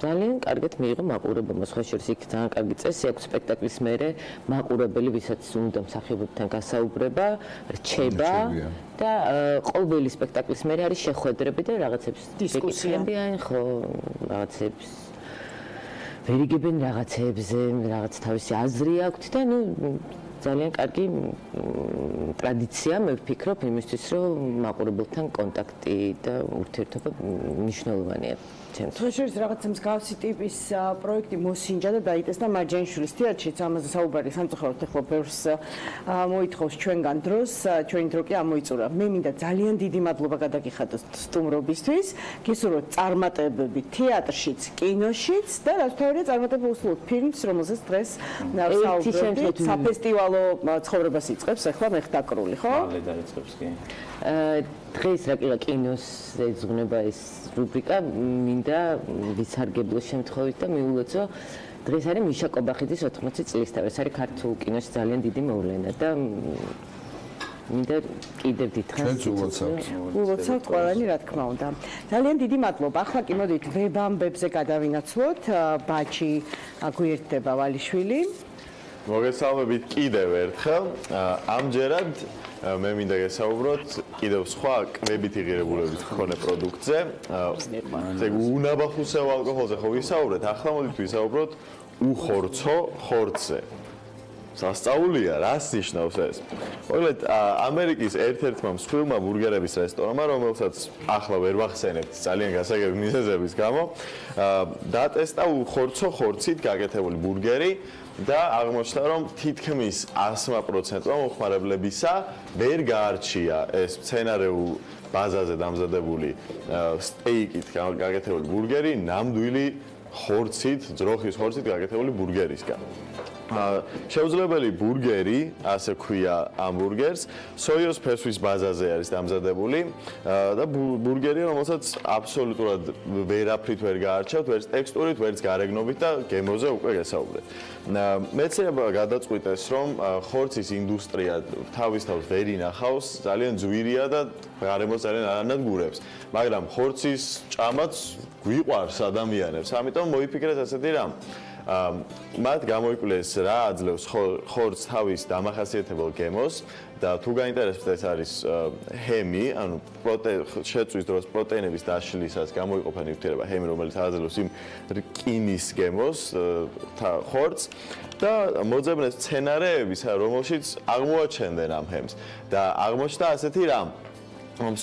ძალიან კარგად მიიღო მაყურება. სხვა შორის იქ ძალიან კარგი წესი აქვს სპექტაკლის მერე მაყურებელი, ვისაც უნდა მსახიობებთან გასაუბრება, რჩება და ყოველი სპექტაკლის მერე არის შეხვედრები და რაღაცებს დისკუსიები ან ხო რაღაცებს ვერიგებენ რაღაცებზე, რაღაც თავისი აზრი აქვთ და ნუ ძალიან კარგი ტრადიცია მე ვფიქრობ იმისთვის რომ მაყურებელთან კონტაქტი და ურთიერთობა მნიშვნელოვანია. სხვა შორის რაღაცა მსგავსი ტიპის პროექტი მოსინჯა და დაიწყეს და მარჯანიშვილის თეატრშიც ამაზე საუბარი სამწუხაროდ ახლა ბევრს მოითხოვს ჩვენგან დროს, ჩვენი დრო კი ამოიწურა. მე მინდა ძალიან დიდი მადლობა გადაგიხადოს სტუმრობისთვის. გისურვებთ წარმატებები თეატრშიც, კინოშიც და რაც თავია წარმატება უსულოთ ფილმს, რომელზეც დღეს საუბრობთ. საფესტივალო ცხოვრებას იწყებს ახლა მეხტაკრული, ხო? მალე დაიწყებს კი. დღეს რა კიდა კინოს ეძღვნება ეს რუბრიკა მინდა ვისარგებლო შემთხვევით და მიულოცო დღეს არის მიშა კობახიძის 80 წლისთავი. ეს არის ქართულ კინოში ძალიან დიდი მოვლენა და მინდა კიდევ დიდხანს ულოცავთ ყველანი რა თქმა უნდა. ძალიან დიდი მადლობა. ახლა კი მოდით ვებ ამბებზე გადავინაცვლოთ. ბაჩი გვერდდება ვალიშვილი. მოგესალმებით კიდევ ერთხელ. ამჯერად მე მინდა გესაუბროთ კიდევ სხვა კვებითი ღირებულებით მქონე პროდუქტზე. ეგ უნაბახუსევ ალკოჰოლზე ხო ვისაუბრეთ, ახლა მოდით ვისაუბროთ უხორცო ხორცზე. სასწაულია, რას ნიშნავს ეს? მოკლედ, ამერიკის ერთ-ერთმა მსხვილმა ბურგერების რესტორანმა, რომელსაც ახლა ვერ ვახსენებთ ძალიან გასაგები მიზეზების გამო, დატესტა უხორცო ხორცით გაკეთებული ბურგერი და აღმოჩნდა, რომ თითქმის 100%-მა მოხმარებლებისა ვერ გაარჩია ეს მცენარეულ ბაზაზე დამზადებული სტეიკით გაკეთებული ბურგერი ნამდვილი ხორცით, ძროხის ხორცით გაკეთებული ბურგერისგან. შეუძლებელი ბურგერი, ასე ქვია ამბურგერს, სოიოს ფესვის ბაზაზე არის დამზადებული და ბურგერი, რომელსაც აბსოლუტურად ვერაფრით ვერ გაარჩევთ, ვერც ტექსტურით, ვერც გარეგნობით და გემოზე უკვე გესაუბრეთ. მეცნიერება გადაწყვიტეს, რომ ხორცის ინდუსტრია თავის თავს ვერ ინახავს, ძალიან ძვირია და გარემოს ძალიან არანადგურებს, მაგრამ ხორცის ჭამაც გვიყვარს ადამიანებს, ამიტომ მოიფიქრეს ასეთი რამ. მათ გამოიკვლეს რა აძლევს ხორცს თავის დამახასიათებელ გემოს და თუ გაინტერესებთ ეს არის ჰემი, ანუ შეწვის დროს პროტეინების დაშლისას გამოიყოფა ნივთიერება ჰემი, რომელიც აძლევს იმ რკინის გემოს ხორცს და მოძებნეს მცენარეები, რომელშიც აღმოაჩენდნენ ამ ჰემს და აღმოჩნდა ასეთი რამ, რომ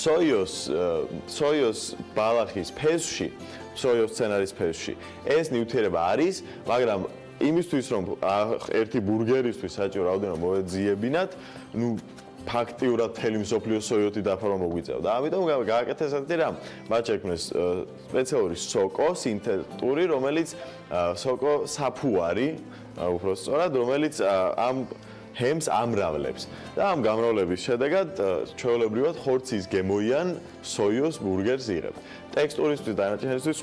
სოიოს ბალახის ფესვში სოიოს სცენარის ფესვში. ეს ნივთიერება არის, მაგრამ იმისთვის რომ ერთი ბურგერისთვის საჭირო რაოდენობა მოეძიებინათ, ნუ ფაქტიურად მთელი მსოფლიო სოიოთი დაფარვა მოგვიწევდა. და ამიტომ გააკეთეს ასეთი რამ. მათ შექმნეს სპეციალური სოკო, სინთეტური, რომელიც სოკო საფუარი, უბრალოდ სწორად, რომელიც ამ ჰემს ამრავლებს. და ამ გამრავლების შედეგად ჩვეულებრივად ხორცის გემოიან სოიოს ბურგერს იღებთ. ტექსტურისთვის და დანარჩენისთვის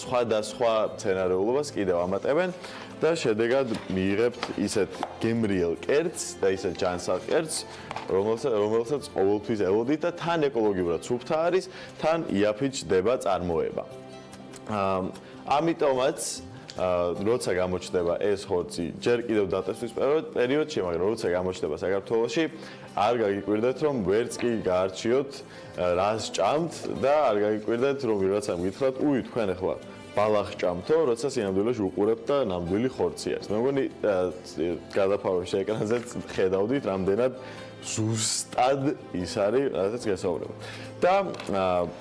სხვადასხვა მცენარეულობას კიდევ ამატებენ და შედეგად მიიღებთ ისეთ გემრიელ კერძს და ისეთ ჯანსაღ კერძს, რომელსაც ყოველთვის ელოდით და თან ეკოლოგიურად სუფთა არის, თან იაფით ჯდება წარმოება. ამიტომაც როცა გამოჩნდება ეს ხორცი ჯერ კიდევ დატესტვის პერიოდში, მაგრამ როცა გამოჩნდება საქართველოში, არ გაგიკვირდეთ, რომ ვერც კი გაარჩიოთ რას ჭამთ და არ გაგიკვირდეთ, რომ ვიღაცამ გითხრათ, უი, თქვენ ახლა ბალახ ჭამთო, როცა სინამდვილეში უყურებთ და ნამდვილი ხორცი არის. მე მგონი გადაფარვაში ეკრანზეც ხედავდით, რამდენად ზუსტად ის არის, რასაც გესაუბრებთ. და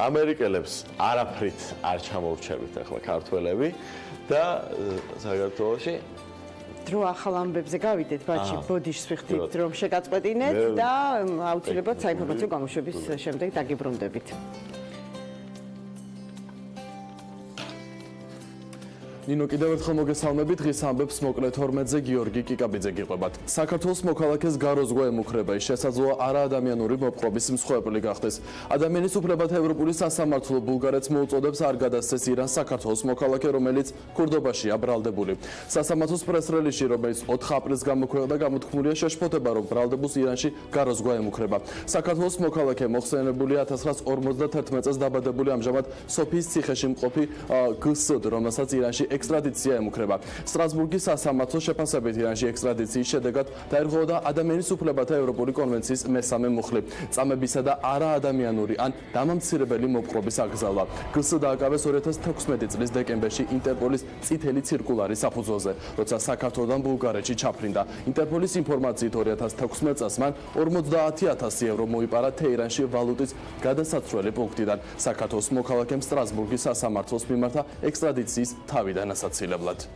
ამერიკელებს არაფრით არ ჩამოვრჩებით ახლა ქართველები და საქართველოში დრო ახალ ამბებზე გავიდეთ, ბაჩი, ბოდიშს ვიხდით, რომ შეგაწყვეტინეთ და აუცილებლად საინფორმაციო გამოშვების შემდეგ დაგიბრუნდებით. ნინო კიდევ ერთხელ მოგესალმებით. დღის ამბებს მოკლედ 12-ზე გიორგი კიკაბიძე გიყვებათ. საქართველოს მოქალაქეს გაროზღვა ემუქრება, ის შესაძლოა არაადამიანური მოპყრობის მსხვერპლი გახდეს. ადამიანის უფლებათა ევროპული სასამართლო ბულგარეთს მოუწოდებს არ გადასცეს ირანს საქართველოს მოქალაქე, რომელიც ქურდობაშია ბრალდებული. სასამართლოს პრეს-რელიზში, რომელიც 4 აპრილს გამოქვეყნდა, გამოთქმულია შეშფოთება, რომ ბრალდებულს ირანში გაროზღვა ემუქრება. საქართველოს მოქალაქე მოხსენებულია 1951 წელს დაბადებული ამჟამად სოფიის ციხეში მყოფი გსდ, რომელსაც ირანში ექსტრადიცია ემუქრება. სტრასბურგის სასამართლო შეფასებით ირანში ექსტრადიციის შედეგად დაირღვეოდა ადამიანის უფლებათა ევროპული კონვენციის მესამე მუხლი, წამებისა და არაადამიანური ან დამამცირებელი მოპყრობის აკრძალვა. გსდ დააკავეს 2016 წლის დეკემბერში ინტერპოლის წითელი ცირკულარის საფუძველზე, როცა საქართველოდან ბულგარეთში ჩაფრინდა. ინტერპოლის ინფორმაციით 2016 წელს მან 50,000 ევრო მოიპარა თეირანში ვალუტის გადასაცვლელი პუნქტიდან. საქართველოს მოქალაქემ სტრასბურგის სასამართლოს მიმართა ექსტრადიციის თავი განასაცილებლად.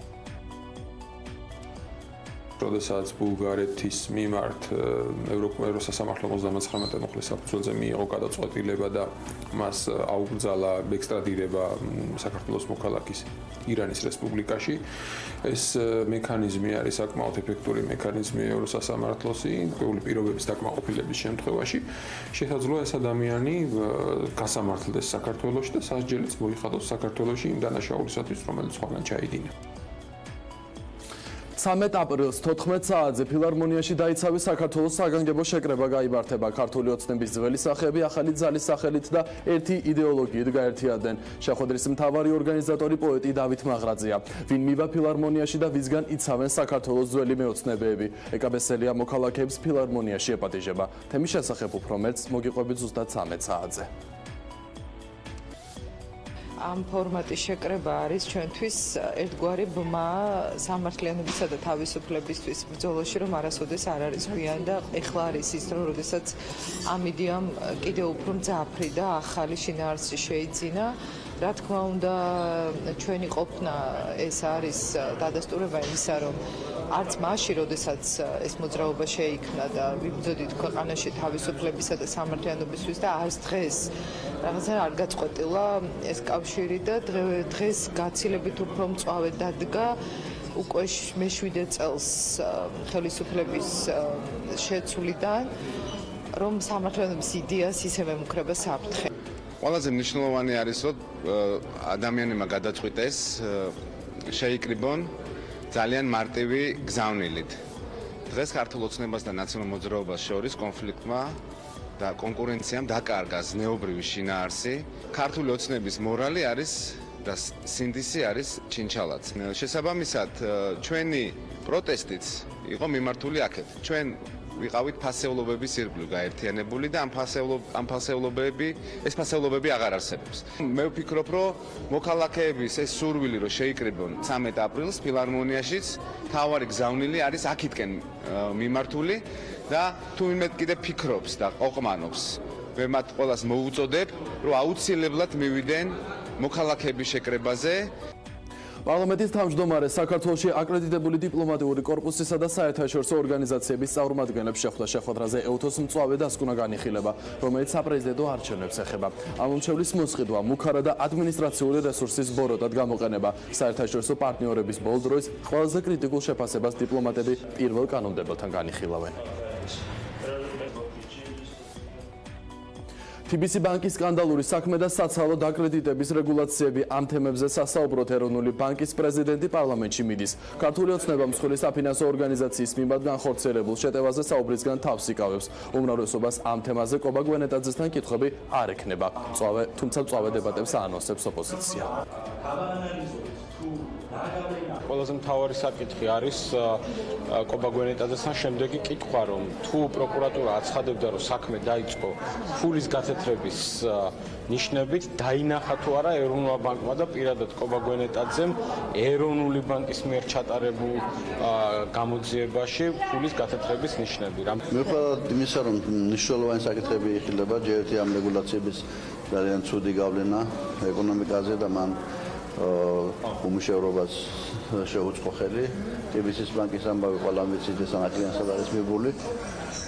როდესაც ბულგარეთის მიმართ ევროპულ სასამართლო 59 მუხლის საფუძველზე მიიღო გადაწყვეტილება და მას აუკრძალა ექსტრადირება საქართველოს მოქალაქის ირანის რესპუბლიკაში, ეს მექანიზმი არის საკმაოდ ეფექტური მექანიზმი ევროსასამართლოსი, ყოველი პირობების დაკმაყოფილების შემთხვევაში შესაძლოა ეს ადამიანი გასამართლდეს საქართველოში და სასჯელიც მოიხადოს საქართველოში იმ დანაშაულისათვის, რომელიც სხვაგან ჩაიდინა. 13 აპრილს 14 საათზე ფილარმონიაში დაიცავი საქართველოს საგანგებო შეკრება გაიმართება. ქართული ოცნების ძველი სახეები ახალი ძალის სახელით და ერთი იდეოლოგიით გაერთიანდნენ. შეხვედრის მთავარი ორგანიზატორი პოეტი დავით მაღრაძეა. ვინ მივა ფილარმონიაში და ვისგან იცავენ საქართველოს ძველი მეოცნებეები. ეკაბესელია მოქალაქეებს ფილარმონიაში ეპატიჟება. თემის შესახებ უფრო მეტს მოგიყვებით ზუსტად 13 საათზე. ამ ფორმატის შეკრება არის ჩვენთვის ერთგვარი ბმა სამართლიანობისა და თავისუფლებისთვის ბრძოლაში, რომ არასოდეს არ არის გვიან და ეხლა არის ის დრო, როდესაც ამ იდეამ კიდევ უფრო მძაფრი და ახალი შინაარსი შეიძინა. რა თქმა უნდა, ჩვენი ყოფნა ეს არის დადასტურება იმისა, რომ არც მაშინ, როდესაც ეს მოძრაობა შეიქმნა და ვიბრძოდით ქვეყანაში თავისუფლებისა და სამართლიანობისთვის და არც დღეს რაღაცა არ გაწყვეტილა ეს კავშირი და დღეს გაცილებით უფრო მწვავედ დადგა უკვე მე-7 წელს ხელისუფლების შეცვლიდან, რომ სამართლიანობის იდეას ისევ ემუქრება საფრთხე. ყველაზე მნიშვნელოვანი არის, რომ ადამიანებმა გადაწყვიტეს შეიკრიბონ ძალიან მარტივი გზავნილით. დღეს ქართულ ოცნებას და ნაციონალურ მოძრაობას შორის კონფლიქტმა და კონკურენციამ დაკარგა ზნეობრივი შინაარსი. ქართული ოცნების მორალი არის და სინდისი არის ჩინჩალაც. შესაბამისად, ჩვენი პროტესტიც იყო მიმართული აქეთ. ჩვენ ვიყავით ფასეულობების ირგვლივ გაერთიანებული და ამ ფასეულობები აღარ არსებობს. მე ვფიქრობ, რომ მოქალაქეების ეს სურვილი, რომ შეიკრიბონ 13 აპრილს ფილარმონიაშიც, თავარი გზავნილი არის აქეთკენ მიმართული და თუ ვინმე კიდე ფიქრობს და ყოყმანობს, მე მათ ყველას მოუწოდებ, რომ აუცილებლად მივიდნენ მოქალაქეების შეკრებაზე. პარლამენტის თავმჯდომარე საქართველოში აკრედიტებული დიპლომატიური კორპუსისა და საერთაშორისო ორგანიზაციების წარმომადგენლებს შეხვდა შეხვედრაზე ეუთოს მწვავე დასკვნა განიხილება, რომელიც საპრეზიდენტო არჩევნებს ეხება. ამომრჩევლის მოსყიდვა, მუქარა და ადმინისტრაციული რესურსის ბოროტად გამოყენება, საერთაშორისო პარტნიორების ბოლო დროის ყველაზე კრიტიკულ შეფასებას დიპლომატები პირველ კანონმდებელთან განიხილავენ. TBC ბანკის სკანდალური საქმე და საცალო დაკრედიტების რეგულაციები ამ თემებზე სასაუბროთ ეროვნული ბანკის პრეზიდენტი პარლამენტში მიდის. ქართული ოცნება მსხვილი საფინანსო ორგანიზაციის მიმართ განხორციელებულ შეტევაზე საუბრისგან თავს იკავებს. უმრავლესობას ამ თემაზე კობა გვენეტაძესთან კითხვები არ ექნება. თუმცა მწვავე დებატებს აანონსებს ოპოზიცია. ყველაზე მთავარი საკითხი არის კობა გვენეტაძესთან შემდეგი კითხვა, რომ თუ პროკურატურა აცხადებდა, რომ საქმე დაიწყო ფულის გათეთრების ნიშნებით, დაინახა თუ არა ეროვნულ ბანკმა და პირადად კობა გვენეტაძემ ეროვნული ბანკის მიერ ჩატარებულ გამოძიებაში ფულის გათეთრების ნიშნები. მიუხედავად იმისა, რომ მნიშვნელოვანი საკითხები იხილება, ჯერ ერთი ამ რეგულაციების ძალიან ცუდი გავლენა ეკონომიკაზე და მან უმუშევრობას შეუწყო ხელი. TBC ბანკის ამბავი ყველა ვიცით და სამართლიანად არის მიბული,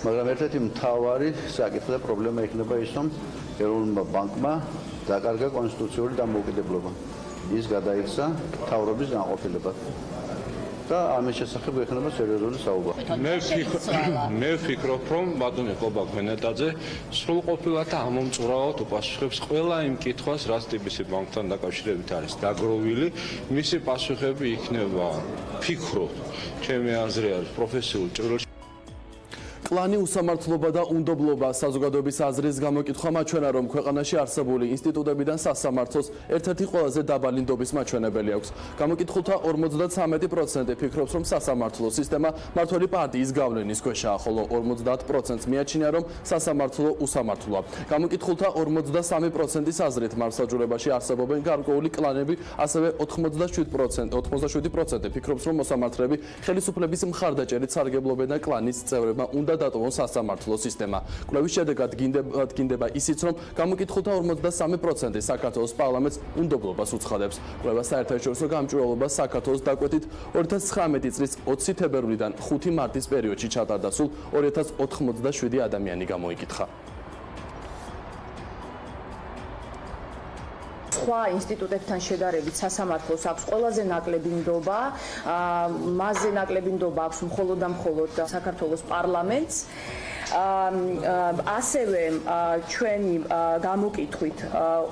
მაგრამ ერთ-ერთი მთავარი საკითხი და პრობლემა იქნება ის, რომ ეროვნულმა ბანკმა დაკარგა კონსტიტუციური დამოუკიდებლობა. ის გადაიქცა მთავრობის განყოფილებად. და ამის შესახებ ექნება სერიოზული საუბარი. მე ვფიქრობ, რომ ბატონი ყობა გვენეტაძე სრულყოფილად და ამომწურავად უპასუხებს ყველა იმ კითხვას, რაც TBC ბანკთან დაკავშირებით არის დაგროვილი. მისი პასუხები იქნება, ფიქრობ, ჩემი აზრი არის პროფესიულ ჭრილში. კლანი უსამართლობა და უნდობლობა საზოგადოების აზრის გამოკითხვა მაჩვენა, რომ ქვეყანაში არსებული ინსტიტუტებიდან სასამართლოს ერთ-ერთი ყველაზე დაბალი ნდობის მაჩვენებელი აქვს. გამოკითხულთა 53% ფიქრობს, რომ სასამართლო სისტემა მმართველი პარტიის გავლენის ქვეშაა, ხოლო 50%-ს მიაჩნია, რომ სასამართლო უსამართლოა. გამოკითხულთა 53%-ის აზრით მართლმსაჯულებაში არსებობენ გარკვეული კლანები, ასევე 87% ფიქრობს, რომ მოსამართლეები ხელისუფლების მხარდაჭერით სარგებლობენ და კლანის წევრებმა უნდა დატოვონ სასამართლო სისტემა. კვლევის შედეგად გინდება ისიც, რომ გამოკითხულთა 53% საქართველოს პარლამენტს უნდობლობას უცხადებს. კვლევა საერთაშორისო გამჭვირვალობას საქართველოს დაკვეთით 2019 წლის 20 თებერვლიდან 5 მარტის პერიოდში ჩატარდა, სულ 2097 ადამიანი გამოიკითხა. სხვა ინსტიტუტებთან შედარებით სასამართლოს აქვს ყველაზე ნაკლები ნდობა, მასზე ნაკლები ნდობა აქვს მხოლოდ და მხოლოდ საქართველოს პარლამენტს. ასევე ჩვენი გამოკითხვით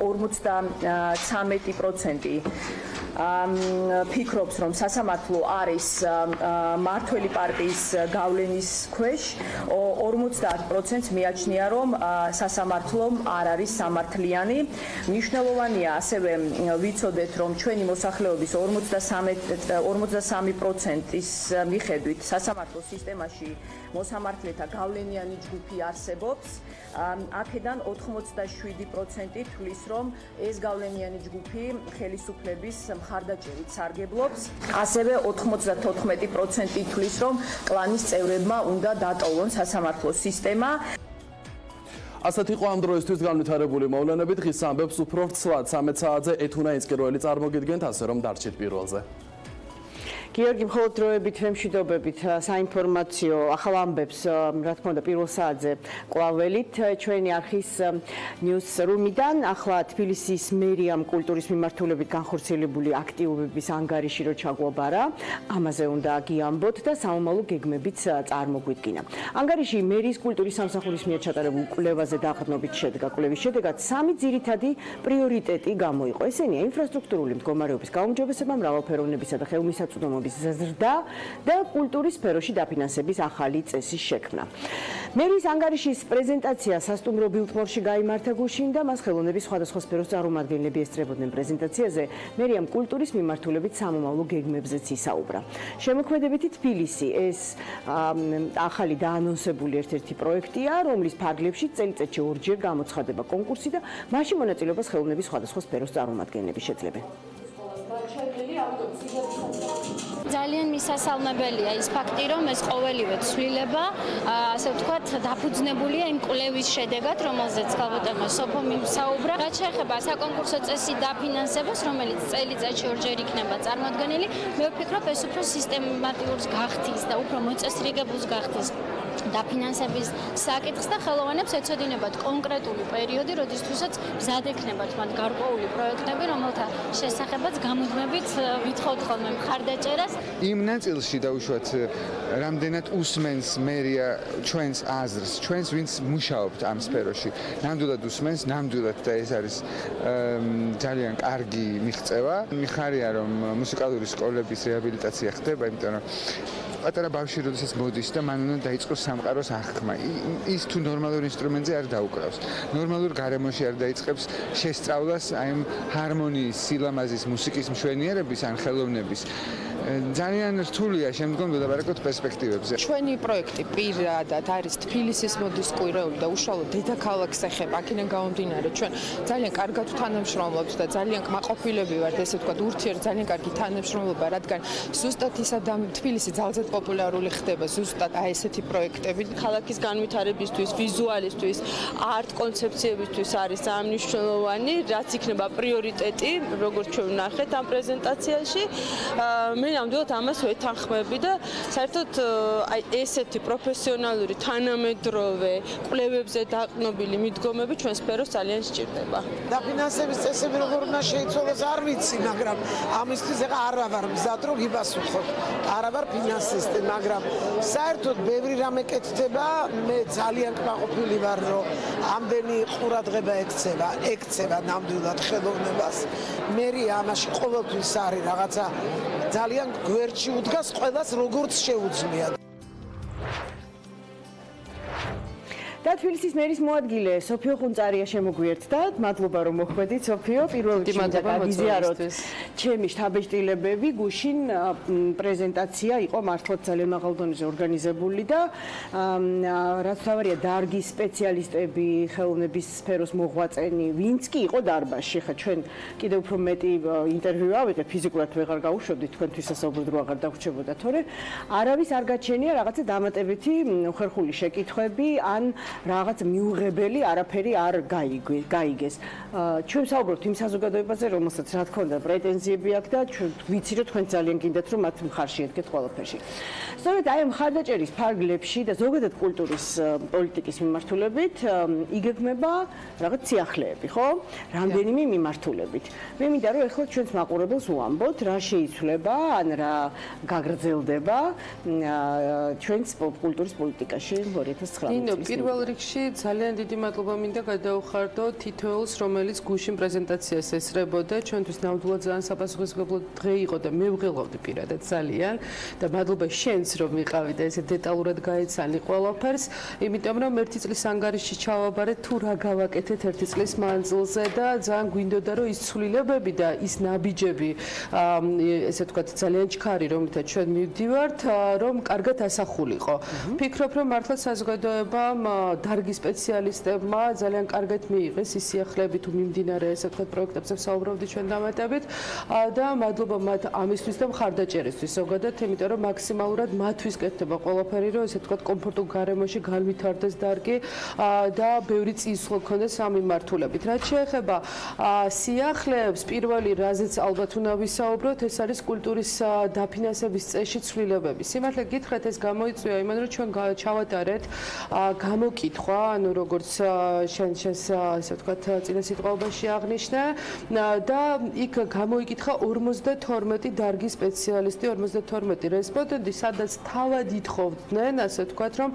53% ფიქრობს, რომ სასამართლო არის მმართველი პარტიის გავლენის ქვეშ, 50%-ს მიაჩნია, რომ სასამართლომ არ არის სამართლიანი. მნიშვნელოვანია ასევე ვიცოდეთ, რომ ჩვენი მოსახლეობის 53%-ის მიხედვით სასამართლო სისტემაში მოსამართლეთა გავლენიანი ჯგუფი არსებობს. აქედან 87% თვლის, რომ ეს გავლენიანი ჯგუფი ხელისუფლების მხარდაჭერით სარგებლობს. ასევე 94% თვლის, რომ კლანის წევრებმა უნდა დატოვონ სასამართლო სისტემა. ასეთ იყო ამ დროისთვის განვითარებული მოვლენები. დღის ამბებს უფრო ვრცლად 13 საათზე ეთუნა იცკეროელი წარმოგიდგენთ, ასე რომ დარჩით პირველზე. გიორგი, მხოლოდ დროებით ვემშვიდობებით საინფორმაციო ახალ ამბებს, რა თქმა უნდა, პირველ საათზე კვლაველით ჩვენი არხის ნიუსრუმიდან. ახლა თბილისის მერიამ კულტურის მიმართულებით განხორციელებული აქტივობების ანგარიში რო ჩაგვაბარა, ამაზე უნდა გიამბოთ და სამომავლო გეგმებიც წარმოგვიდგინა. ანგარიში მერიის კულტურის სამსახურის მიერ ჩატარებულ კვლევაზე დაყრდნობით შედგა. კვლევის შედეგად 3 ძირითადი პრიორიტეტი გამოიყო. ესენია ინფრასტრუქტურული მდგომარეობის გაუმჯობესება, მრავალფეროვნებისა და ხელმისაწვდომობის ზრდა და კულტურის სფეროში დაფინანსების ახალი წესის შექმნა. მერიის ანგარიშის პრეზენტაცია სასტუმრო ბილდმორში გაიმართა გუშინ და მას ხელოვნების სხვადასხვა სფეროს წარმომადგენლები ესწრებოდნენ. პრეზენტაციაზე მერიამ კულტურის მიმართულებით სამომავლო გეგმებზეც ისაუბრა. შემოქმედებითი თბილისი ეს ახალი დაანონსებული ერთ-ერთი პროექტია, რომლის ფარგლებში წელიწადში 2 ჯერ გამოცხადება კონკურსი და მასში მონაწილეობას ხელოვნების სხვადასხვა სფეროს წარმომადგენლები შეძლებენ. ძალიან მისასალმებელია ის ფაქტი, რომ ეს ყოველივე ცვლილება, ასე ვთქვათ, დაფუძნებულია იმ კვლევის შედეგად, რომელზეც ქალბატონმა სოფო საუბრა. რაც შეეხება საკონკურსო წესის დაფინანსებას, რომელიც წელიწადში 2 ჯერ იქნება წარმოდგენილი, მე ვფიქრობ, ეს უფრო სისტემატიურს გახდის და უფრო მოწესრიგებულს გახდის დაფინანსების საკითხს და ხელოვანებს ეცოდინებათ კონკრეტული პერიოდი, როდესთვისაც მზად ექნებათ მათ გარკვეული პროექტები, რომელთა შესახებაც გამუდმებით ვითხოვთ ხოლმე მხარდაჭერას. იმ ნაწილში დაუშვათ, რამდენად უსმენს მერია ჩვენს აზრს, ჩვენს ვინც მუშაობთ ამ სფეროში. ნამდვილად უსმენს, ნამდვილად და ეს არის ძალიან კარგი მიღწევა. მიხარია, რომ მუსიკალური სკოლების რეაბილიტაცია ხდება, იმიტომ რომ პატარა ბავშვი როდესაც მოდის და მან უნდა დაიწყოს სამყაროს აღქმა. ის თუ ნორმალურ ინსტრუმენტზე არ დაუკრავს. ნორმალურ გარემოში არ დაიწყებს შესწავლას აი ამ ჰარმონიის, სილამაზის, მუსიკის მშვენიერების ან ხელოვნების. ძალიან რთულია შემდგომ ვილაპარაკოთ პერსპექტივებზე. ჩვენი პროექტი პირადად არის თბილისის მოდის კვირეული და უშუალოდ დედაქალაქს ეხება. აქედან გამომდინარე, ჩვენ ძალიან კარგად თანამშრომლობთ და ძალიან კმაყოფილები ვართ, ესე ვთქვათ, ძალიან კარგი თანამშრომლობა, რადგან ზუსტად ისა და თბილისი ძალზედ პოპულარული ხდება, ზუსტად აი ესეთი პროექტები. ქალაქის განვითარებისთვის, ვიზუალისთვის, არტ კონცეფციებისთვის არის ძალიან მნიშვნელოვანი, რაც იქნება პრიორიტეტი, როგორც ჩვენ ვნახეთ ამ პრეზენტაციაში. მე მე ნამდვილად ამას ვეთანხმები და საერთოდ აი ესეთი პროფესიონალური თანამედროვე კვლევებზე დაყნობილი მიდგომები ჩვენ სფეროს ძალიან სჭირდება. დაფინანსების წესები როგორ უნდა შეიცვალოს არ ვიცი, მაგრამ ამისთვის ეხა არ ვარ მზად რომ გიპასუხოთ. არ ვარ ფინანსისტი, მაგრამ საერთოდ ბევრი რამე კეთდება, მე ძალიან კმაყოფილი ვარ რომ ამდენი ყურადღება ექცევა ნამდვილად ხელოვნებას. მერია ამაში ყოველთვის არის რაღაცა ძალიან გვერდში უდგას ყველას როგორც შეუძლია. და თბილისის მერის მოადგილე სოფიო ხუნწარია შემოგვიერთდათ. მადლობა რომ მოხვედით სოფიო. პირველ რიგში გავიზიაროთ ჩემი შთაბეჭდილებები. გუშინ პრეზენტაცია იყო მართლაც ძალიან მაღალ დონეზე ორგანიზებული და რაც თავარია დარგის სპეციალისტები, ხელოვნების სფეროს მოღვაწენი, ვინც კი იყო დარბაზში. ხა ჩვენ კიდევ უფრო მეტი ინტერვიუ ავიღეთ, ფიზიკურად ვეღარ გავუშვებდით, თქვენთვის სასაუბრო აღარ დაგვრჩებოდა, თორე არავის არ გაჩენია რაღაცა დამატებითი ხერხული შეკითხვები ან რაღაც მიუღებელი არაფერი არ გაიგეს. ჩვენ ვსაუბრობთ იმ საზოგადოებაზე, რომელსაც რა თქმა უნდა პრეტენზიები აქვს და ვიცი რომ თქვენ ძალიან გინდათ რომ მათ მხარში ედგეთ ყველაფერში. სწორედ აი მხარდაჭერის ფარგლებში და ზოგადად კულტურის პოლიტიკის მიმართულებით იგეგმება რაღაც სიახლეები, ხო? რამდენიმე მიმართულებით. მე მინდა რომ ეხლა ჩვენს მაყურებელს უამბოთ, რა შეიცვლება, ან რა გაგრძელდება ჩვენს კულტურის პოლიტიკაში 2019 წლის. პირველ რიგში ძალიან დიდი მადლობა მინდა გადაუხარდო თითოეულს, რომელიც გუშინ პრეზენტაციას ესწრებოდა. ჩვენთვის ნამდვილად ძალიან საპასუხისმგებლო დღე იყო და მე ვღელავდი პირადად ძალიან და მადლობა შენს რომ ვიყავი და ესე დეტალურად გაეცანი ყველაფერს, იმიტომ რომ ერთი წლის ანგარიში ჩავაბარეთ თუ რა გავაკეთეთ ერთი წლის მანძილზე და ძალიან გვინდოდა რომ ის ცვლილებები და ის ნაბიჯები ესე ვთქვათ ძალიან ჩქარი რომლითაც ჩვენ მივდივართ რომ კარგად ასახულიყო. ვფიქრობ რომ მართლა საზოგადოებამ დარგის სპეციალისტებმა ძალიან კარგად მიიღეს ის სიახლეები თუ მიმდინარე ესე ვთქვათ პროექტებზე ვსაუბრობდი ჩვენ დამატებით და მადლობა მათ ამისთვის და მხარდაჭერისთვის ზოგადად, იმიტომ რომ მაქსიმალურად მათთვის კეთდება ყველაფერი, რომ ესე ვთქვათ კომფორტულ გარემოში განვითარდეს დარგი და ბევრი წინსვლა გქონდეს ამ მიმართულებით. რაც შეეხება სიახლეებს, პირველი რაზეც ალბათ უნდა ვისაუბროთ, ეს არის კულტურის დაფინანსების წესში ცვლილებები. სიმართლე გითხრათ, ეს გამოიწვია იმან, რომ ჩვენ ჩავატარეთ გამოკითხვა, ანუ როგორც შენს ესე ვთქვათ წინა სიტყვაში აღნიშნე და იქ გამოიკითხა 52 დარგის სპეციალისტი, 52 რესპონდენტი, სადაც თავად ითხოვდნენ, ასე ვთქვათ, რომ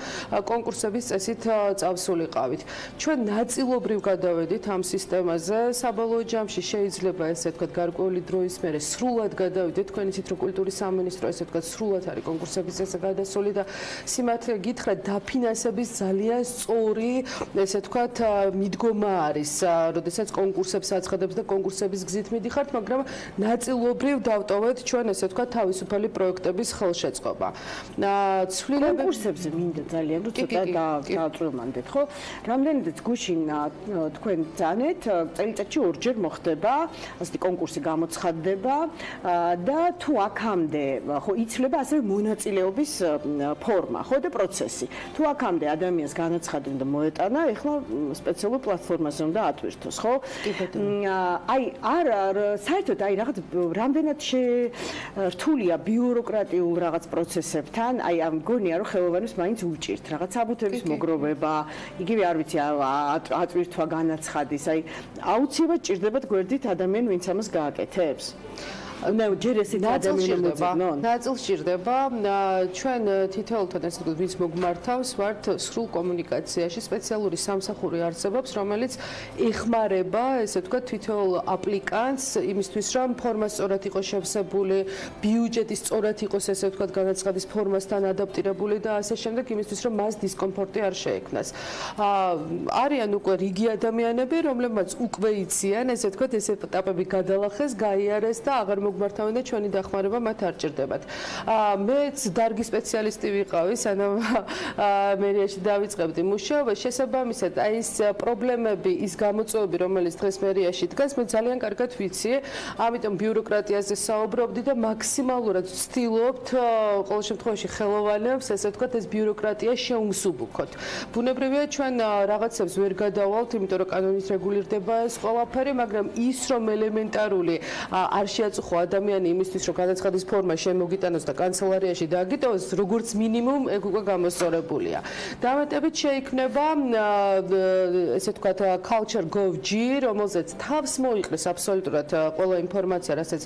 კონკურსების წესით წავსულიყავით. ჩვენ ნაწილობრივ გადავედით ამ სისტემაზე, საბოლოო ჯამში შეიძლება ესე ვთქვათ გარკვეული დროის მერე სრულად გადავიდეთ, თქვენ იცით რომ კულტურის სამინისტრო ესე ვთქვათ სრულად არის კონკურსების წესზე გადასული და სიმართლე გითხრათ დაფინანსების ძალიან სწორი ესე ვთქვათ მიდგომა არის, როდესაც კონკურსებს აცხადებს და კონკურსების გზით მიდიხართ, მაგრამ ნაწილობრივ დავტოვეთ ჩვენ ესე ვთქვათ თავისუფალი პროექტების ხელშეწყობა. კონკურსებზე მინდა ძალიან რომ ცოტა დააწვევმანდეთ, ხო? რამდენადაც გუშინ თქვენ ძანეთ, წელიწადში ორჯერ მოხდება, ასეთი კონკურსი გამოცხადდება და თუ აქამდე ხო იცვლება ასევე მონაწილეობის ფორმა, ხო და პროცესი. თუ აქამდე ადამიანს განაცხადნენ და მოეტანა, ეხლა სპეციალურ პლატფორმაზე უნდა ატვირთოს, ხო? აი არ საერთოდ აი რაღაც რამდენად რთულია ბიუროკრატიულ რაღაც პროცესებთან, აი ამ გონია რომ ხელოვანებს მაინც უჭირთ რაღაც საბუთების მოგროვება, იგივე არ ვიცი ატვირთვა განაცხადის, აი აუცილებლად ჭირდებათ გვერდით ადამიანი, ვინც ამას გააკეთებს. ჯერ ესეთ ადამიანებს ნაწილს ჭირდება. ჩვენ თითოეულთან ესე ვთქვათ, ვინც მოგმართავს, ვართ სრულ კომუნიკაციაში, სპეციალური სამსახური არსებობს, რომელიც ეხმარება, ესე ვთქვათ, თითოეულ აპლიკანტს იმისთვის, რომ ფორმა სწორად იყოს შევსებული, ბიუჯეტი სწორად იყოს, ესე ვთქვათ, განაცხადის ფორმასთან ადაპტირებული და ასე შემდეგ, იმისთვის, რომ მას დისკომფორტი არ შეექმნას. არიან უკვე რიგი ადამიანები, რომლებმაც უკვე იციან, ესე ვთქვათ, ეს ეტაპები გადალახეს, გაიარეს და აღარ მოგმართავენ და ჩვენი დახმარება მათ არ ჭირდებათ. მეც დარგის სპეციალისტი ვიყავი, სანამ მერიაში დავიწყებდი მუშაობა, შესაბამისად, აი ეს პრობლემები, ის გამოწვევები, რომელიც დღეს მერიაში დგას, მე ძალიან კარგად ვიცი, ამიტომ ბიუროკრატიაზე საუბრობდი და მაქსიმალურად ვცდილობთ ყოველ შემთხვევაში ხელოვანებს, ესე ვთქვათ, ეს ბიუროკრატია შეუმსუბუქოთ. ბუნებრივია, ჩვენ რაღაცებს ვერ გადავალთ, იმიტომ რომ კანონით რეგულირდება ეს ყველაფერი, მაგრამ ის რომ ელემენტარული არ შეაწუხო იყო ადამიანი იმისთვის, რომ განაცხადის ფორმა შემოგიტანოს და კანცელარიაში დააგიტოვოს, როგორც მინიმუმ ეგ უკვე გამოსწორებულია. დამატებით შეიქმნება ესე ვთქვათ culture.gov.g, რომელზეც თავს მოიყრეს აბსოლუტურად ყველა ინფორმაცია, რასაც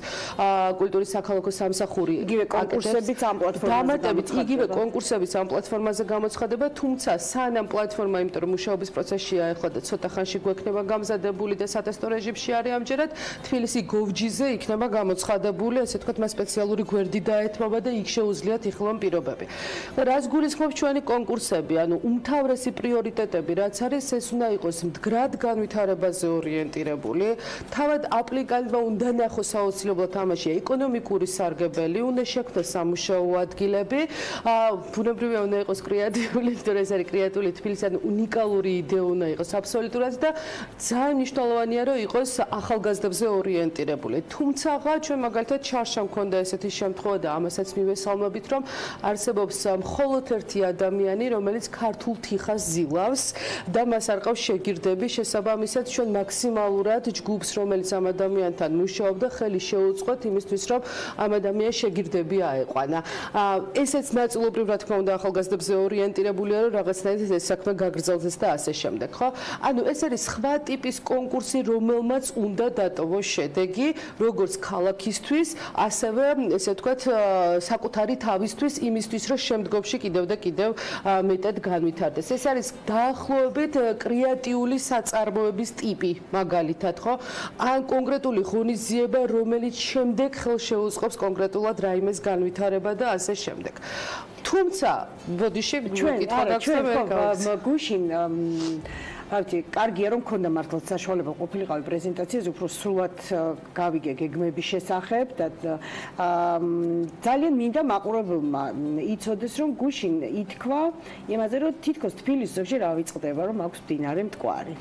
კულტურის საქალაქო სამსახური იგივე კონკურსებიც ამ პლატფორმაზე დამატებით იგივე კონკურსებიც ამ პლატფორმაზე გამოცხადება, თუმცა სანამ პლატფორმა, იმიტომ რომ მუშაობის პროცესშია ახლა და ცოტა ხანში გვექნება გამზადებული და სატესტო რეჟიმში არის ამჯერად, თბილისი gov.g-ზე იქნება გამოცხადებული, ასე ვთქვათ, მას სპეციალური გვერდი დაეთმობა და იქ შეუძლიათ იხილონ პირობები. რას გულისხმობს ჩვენი კონკურსები? ანუ უმთავრესი პრიორიტეტები, რაც არის, ეს უნდა იყოს მდგრად განვითარებაზე ორიენტირებული. თავად აპლიკანტმა უნდა ნახოს აუცილებლად ამაში ეკონომიკური სარგებელი, უნდა შექმნას სამუშაო ადგილები, ბუნებრივია უნდა იყოს კრეატიული, იმიტომ რომ ეს არის კრეატიული თბილისი, ანუ უნიკალური იდეა უნდა იყოს აბსოლუტურად და ძალიან მნიშვნელოვანია, რომ იყოს ახალგაზრდებზე ორიენტირებული. თუმცა ჩვენ მაგალითად ჩარშა მქონდა ესეთი შემთხვევა და ამასაც მივესალმებით, რომ არსებობს მხოლოდ ერთი ადამიანი, რომელიც ქართულ თიხას ზილავს და მას არ ყავს შეგირდები, შესაბამისად ჩვენ მაქსიმალურად ჯგუფს, რომელიც ამ ადამიანთან მუშაობდა, ხელი შეუწყოთ იმისთვის, რომ ამ ადამიანს შეგირდები აეყვანა. ესეც ნაწილობრივ რა თქმა უნდა ახალგაზრდებზე ორიენტირებულია, რომ რაღაცნაირად ეს საქმე გაგრძელდეს და ასე შემდეგ, ხო? ანუ ეს არის სხვა ტიპის კონკურსი, რომელმაც უნდა დატოვოს შედეგი, როგორც ქალაქისთვის, ასევე ესე ვთქვათ, საკუთარი თავისთვის, იმისთვის, რომ შემდგომში კიდევ და კიდევ მეტად განვითარდეს. ეს არის დაახლოებით კრეატიული საწარმოების ტიპი, მაგალითად, ხო? ან კონკრეტული ღონისძიება, რომელიც შემდეგ ხელშეუწყობს კონკრეტულად რაიმეს განვითარება და ასე შემდეგ. თუმცა, ბოდიში ჩვენ გუშინ ავთი კარგია რომ მქონდა მართლაც საშუალება ყოფილიყავი პრეზენტაციაზე უფრო სრულად გავიგე გეგმების შესახებ და ძალიან მინდა მაყურებელმა იცოდეს რომ გუშინ ითქვა იმაზე რომ თითქოს თბილისის ზოგჯერ ავიწყდება რომ აქვს მდინარე მტკვარი.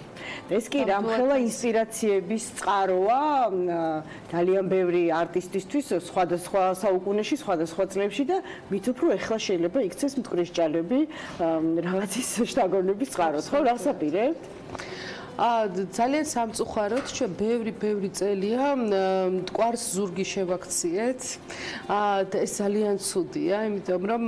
ეს კი რამხელა ინსპირაციების წყაროა ძალიან ბევრი არტისტისთვის სხვადასხვა საუკუნეში, სხვადასხვა წლებში და მით უფრო ეხლა შეიძლება იქცეს მტკვრის ჭალები რაღაცის შთაგონების წყაროთ, ხო? რასაპირე? ძალიან სამწუხაროდ ჩვენ ბევრი წელია მტკვარს ზურგი შევაქციეთ და ეს ძალიან ცუდია, იმიტომ რომ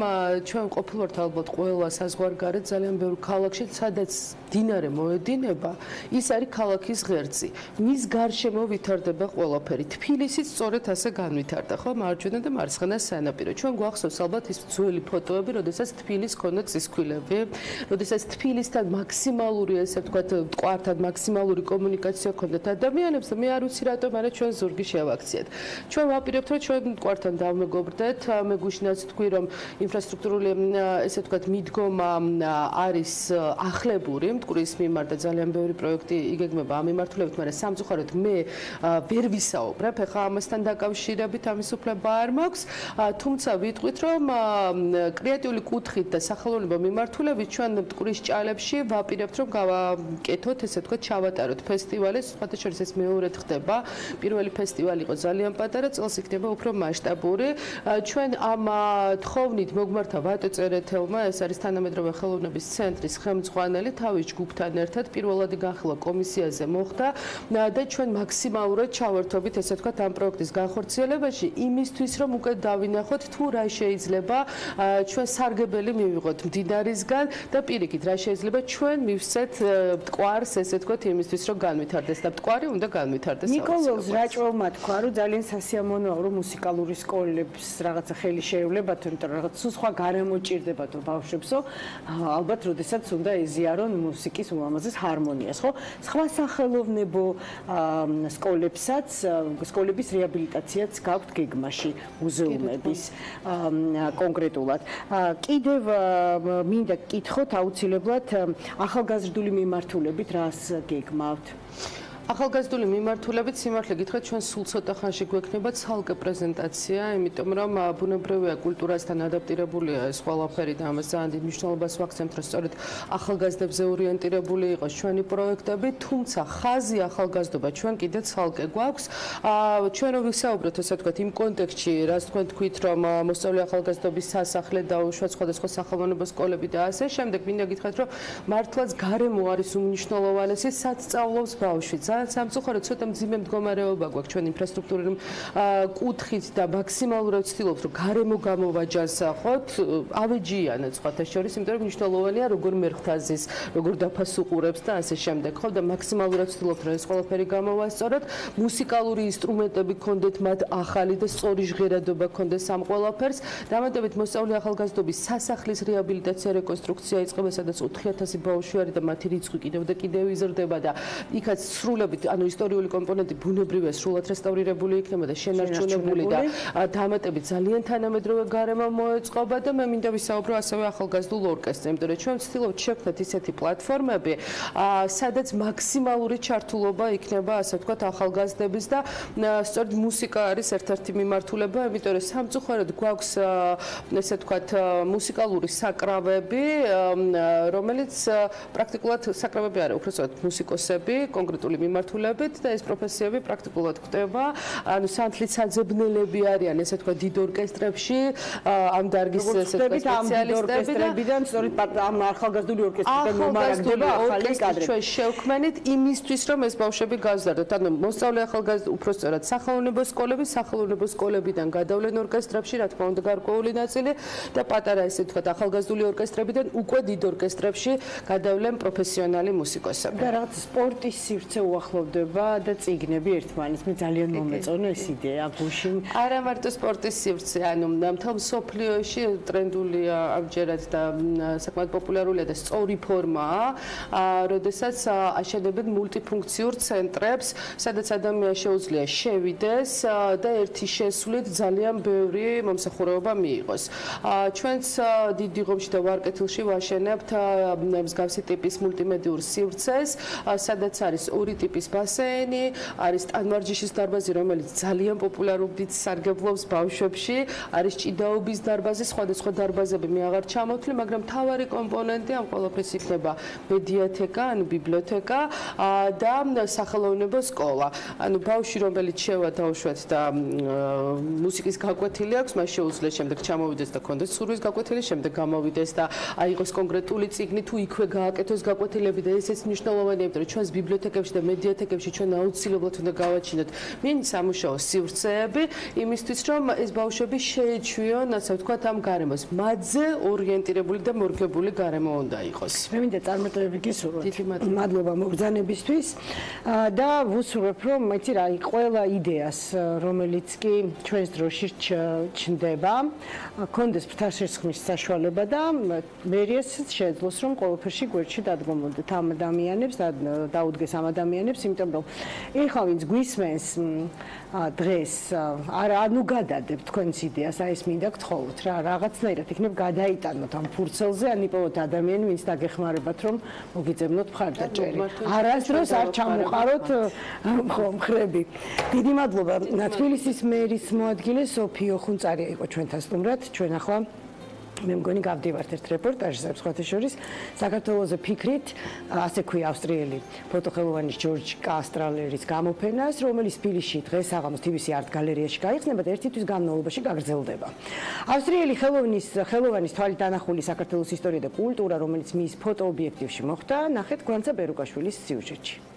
ჩვენ ყოფილვართ ალბათ ყველა საზღვარგარეთ ძალიან ბევრ ქალაქში, სადაც მდინარე მოედინება, ის არის ქალაქის ღერძი. მის გარშემო ვითარდება ყველაფერი. თბილისიც სწორედ ასე განვითარდა, ხო? მარჯვენა და მარცხენა სანაპირო. ჩვენ გვახსოვს ალბათ ის ძველი ფოტოები, როდესაც თბილისს ჰქონდა წისქვილები, როდესაც თბილისთან მაქსიმალური, ესე ვთქვათ, მტკვართან მაქსიმალური კომუნიკაცია ჰქონდათ ადამიანებს და მე არ ვიცი რატომ არა ჩვენ ზურგი შევაქციეთ. ჩვენ ვაპირებთ რომ ჩვენ მტკვართან დავმეგობრდეთ, მე გუშინაც თქვი რომ ინფრასტრუქტურული ესე ვთქვათ მიდგომა არის ახლებური მტკვრის მიმართ და ძალიან ბევრი პროექტი იგეგმება ამ მიმართულებით, მაგრამ სამწუხაროდ მე ვერ ვისაუბრებ ახლა ამასთან დაკავშირებით, ამის უფლება არ მაქვს, თუმცა ვიტყვით რომ კრეატიული კუთხით და სახელმწიფო მიმართულებით ჩვენ მტკვრის ჭალებში ვაპირებთ რომ გავაკეთოთ ესე ვთქვათ ჩავატაროთ ფესტივალი, სხვათა შორის ეს მეორედ ხდება. პირველი ფესტივალი იყო ძალიან პატარა, წელს იქნება უფრო მასშტაბური. ჩვენ ამ თხოვნით მოგმართა ვატო წერეთელმა, ეს არის თანამედროვე ხელოვნების ცენტრის ხელმძღვანელი, თავის ჯგუფთან ერთად პირველადი განხილვა კომისიაზე მოხდა და ჩვენ მაქსიმალურად ჩავერთვებით, ესე ვთქვათ, ამ პროექტის განხორციელებაში, იმისთვის, რომ უკვე დავინახოთ თუ რა შეიძლება ჩვენ სარგებელი მივიღოთ მდინარისგან და პირიქით რა შეიძლება ჩვენ მივსცეთ მტკვარს, ესე ვთქვათ, იმისთვის, რომ განვითარდეს და მტკვარი უნდა განვითარდეს. ნიკოლოზ რაჭველმა თქვა, რომ ძალიან სასიამოვნოა, რომ მუსიკალური სკოლებს რაღაცა ხელი შეევლებათ, იმიტომ რომ რაღაც სხვა გარემოჭირდებათ ბავშვებსო, ალბათ, როდესაც უნდა ეზიარონ მუსიკის ულამაზეს ჰარმონიას, ხო? სხვა სახელოვნებო სკოლებსაც, სკოლების რეაბილიტაციაც გაქვთ გეგმაში, მუზეუმების კონკრეტულად. კიდევ მინდა გკითხოთ აუცილებლად ახალგაზრდული მიმართულებით რას გეგმავთ? ახალგაზრდული მიმართულებით სიმართლე გითხრათ, ჩვენ სულ ცოტა ხანში გვექნება ცალკე პრეზენტაცია, იმიტომ რომ ბუნებრივია კულტურასთან ადაპტირებულია ეს ყველაფერი და ამას ძალიან დიდ მნიშვნელობას ვაქცევთ, რომ სწორედ ახალგაზრდებზე ორიენტირებული იყოს ჩვენი პროექტები, თუმცა ხაზი ახალგაზრდობა ჩვენ კიდე ცალკე გვაქვს. ჩვენ რო ვისაუბროთ, ასე ვთქვათ, იმ კონტექსტში, რაც თქვენ თქვით, რომ მოსწავლე ახალგაზრდობის სასახლე დაუშვათ სხვადასხვა სახელმწიფო სკოლები და ასე შემდეგ, მინდა გითხრათ, რომ მართლაც გარემო არის უმნიშვნელოვანესი, სად სწავლობს ბავშვი. ძალიან სამწუხაროდ ცოტა მძიმე მდგომარეობა გვაქვს ჩვენ ინფრასტრუქტურული კუთხით და მაქსიმალურად ვცდილობთ რომ გარემო გამოვაჯანსახოთ ავეჯიანეთ სხვათა შორის იმიტომ რომ მნიშვნელოვანია როგორ მერხთაზის როგორ დაფასუყურებს და ასე შემდეგ ხო და მაქსიმალურად ვცდილობთ რომ ეს ყველაფერი გამოვასწოროთ მუსიკალური ინსტრუმენტები გქონდეთ მათ ახალი და სწორი ჟღერადობა გქონდეს ამ ყველაფერს დამატებით მოსწავლე ახალგაზრდობის სასახლის რეაბილიტაცია რეკონსტრუქცია იწყება სადაც 4000 ბავშვი არის და მათი რიცხვი კიდევ და კიდევ იზრდება და იქაც სრულებით ანუ ისტორიული კომპონენტი ბუნებრივია სრულად რესტავრირებული იქნება და შენარჩუნებული და დამატებით ძალიან თანამედროვე გარემო მოეწყობა და მე მინდა ვისაუბრო ასევე ახალგაზრდულ ორკესტრზე იმიტომ რომ ჩვენ ვცდილობთ შევქმნათ ისეთი პლატფორმები სადაც მაქსიმალური ჩართულობა იქნება ასე ვთქვათ ახალგაზრდების და სწორედ მუსიკა არის ერთ-ერთი მიმართულება იმიტომ რომ სამწუხაროდ გვაქვს ესე ვთქვათ მუსიკალური საკრავები რომელიც პრაქტიკულად საკრავები არა უბრალოდ მუსიკოსები კონკრეტული მიმართულებით და ეს პროფესიები პრაქტიკულად ხდება ანუ სანთლით საძებნელები არიან ესე ვთქვათ დიდ ორკესტრებში ამ დარგის ესე ვთქვათ სპეციალისტებიდან სწორედ ამ ახალგაზრდული ორკესტრიდან მომარაგდება ახალი კადრები ჩვენ შევქმნით იმისთვის რომ ეს ბავშვები გავზარდოთ ანუ მოსწავლე ახალგაზრდა უფრო სწორად სახელოვნებო სკოლებიდან გადავლენ ორკესტრებში რა თქმა უნდა გარკვეული ნაწილი და პატარა ესე ვთქვათ ახალგაზრდული ორკესტრებიდან უკვე დიდ ორკესტრებში გადავლენ პროფესიონალი მუსიკოსები და რაღაც სპორტის სივრცე უახლოვდება და წიგნები ერთმანეთს მე ძალიან მომეწონა ეს იდეა გუშინ არა მარტო სპორტის სივრცე ანუ მთელ მსოფლიოში ტრენდულია ამჯერად და საკმაოდ პოპულარულია და სწორი ფორმაა როდესაც აშენებენ მულტიფუნქციურ ცენტრებს სადაც ადამიანს შეუძლია შევიდეს და ერთი შესვლით ძალიან ბევრი მომსახურება მიიღოს ჩვენც დიდი ღომში და ვარკეთილში ვაშენებთ მსგავსი ტიპის მულტიმედიურ სივრცეს სადაც არის ორი ტიპის ბასეინი არის ტანვარჯიშის დარბაზი რომელიც ძალიან პოპულარობით სარგებლობს ბავშვებში არის ჭიდაობის დარბაზი სხვადასხვა დარბაზები მე აღარ ჩამოვთვლი მაგრამ მთავარი კომპონენტი ამ ყველაფრის იქნება მედიათეკა ანუ ბიბლიოთეკა და სახელოვნებო სკოლა ანუ ბავშვი რომელიც შევა დაუშვათ და მუსიკის გაკვეთილი აქვს მას შეუძლია შემდეგ ჩამოვიდეს და კონდეს სურვილის გაკვეთილი შემდეგ გამოვიდეს და აიღოს კონკრეტული წიგნი თუ იქვე გააკეთოს გაკვეთილები და ესეც მნიშვნელოვანია იმიტომ რომ ჩვენს ბიბლიოთეკებში და მედიათეკებში ჩვენ აუცილებლად უნდა გავაჩინოთ მინი სამუშაო სივრცეები იმისთვის რომ ეს ბავშვები შეეჩვიონ ასე ვთქვათ ამ გარემოს მათზე ორიენტირებული და მორგებული გარემო უნდა იყოს მე მინდა წარმატებები გისურვოთ მადლობა მოგზანებისთვის და ვუსურვებ რომ იცი რა ყველა იდეას რომელიც კი ჩვენს დროში ჩნდება კონდეს ფრთაშესხმის საშუალება და მერიეს შეძლოს რომ ყოველფერში გვერდში დადგმობდეთ ამ ადამიანებს და დაუდგეს ამ ადამიანებს იმიტომ რომ ეხლა ვინც გვისმენს დღეს ანუ გადადებთ თქვენს იდეას აი ეს მინდა გთხოვოთ რა რაღაცნაირად იქნებ გადაიტანოთ ამ ფურცელზე ან იპოვოთ ადამიანი ვინც დაგეხმარებათ რომ მოგიწებნოთ მხარდაჭერი არასდროს არ ჩამოყაროთ მხრები დიდი მადლობა თბილისის მერის მოადგილე სოფიო ხუნწარია იყო ჩვენთან სტუმრად ჩვენ ახლა მე მგონი გავდივართ ერთ რეპორტაჟზე სხვათა შორის საქართველოზე ფიქრით ასე ქვია ავსტრიელი ფოტოხელოვანის ჯორჯ კასტრალერის გამოფენას რომელიც თბილისში დღეს საღამოს TBC Art გალერეაში გაიხსნება და ერთი თვის განმავლობაში გაგრძელდება ავსტრიელი ხელოვანის თვალით დანახული საქართველოს ისტორია და კულტურა რომელიც მის ფოტოობიექტივში მოხდა ნახეთ გვანცა ბერუკაშვილის სიუჟეტში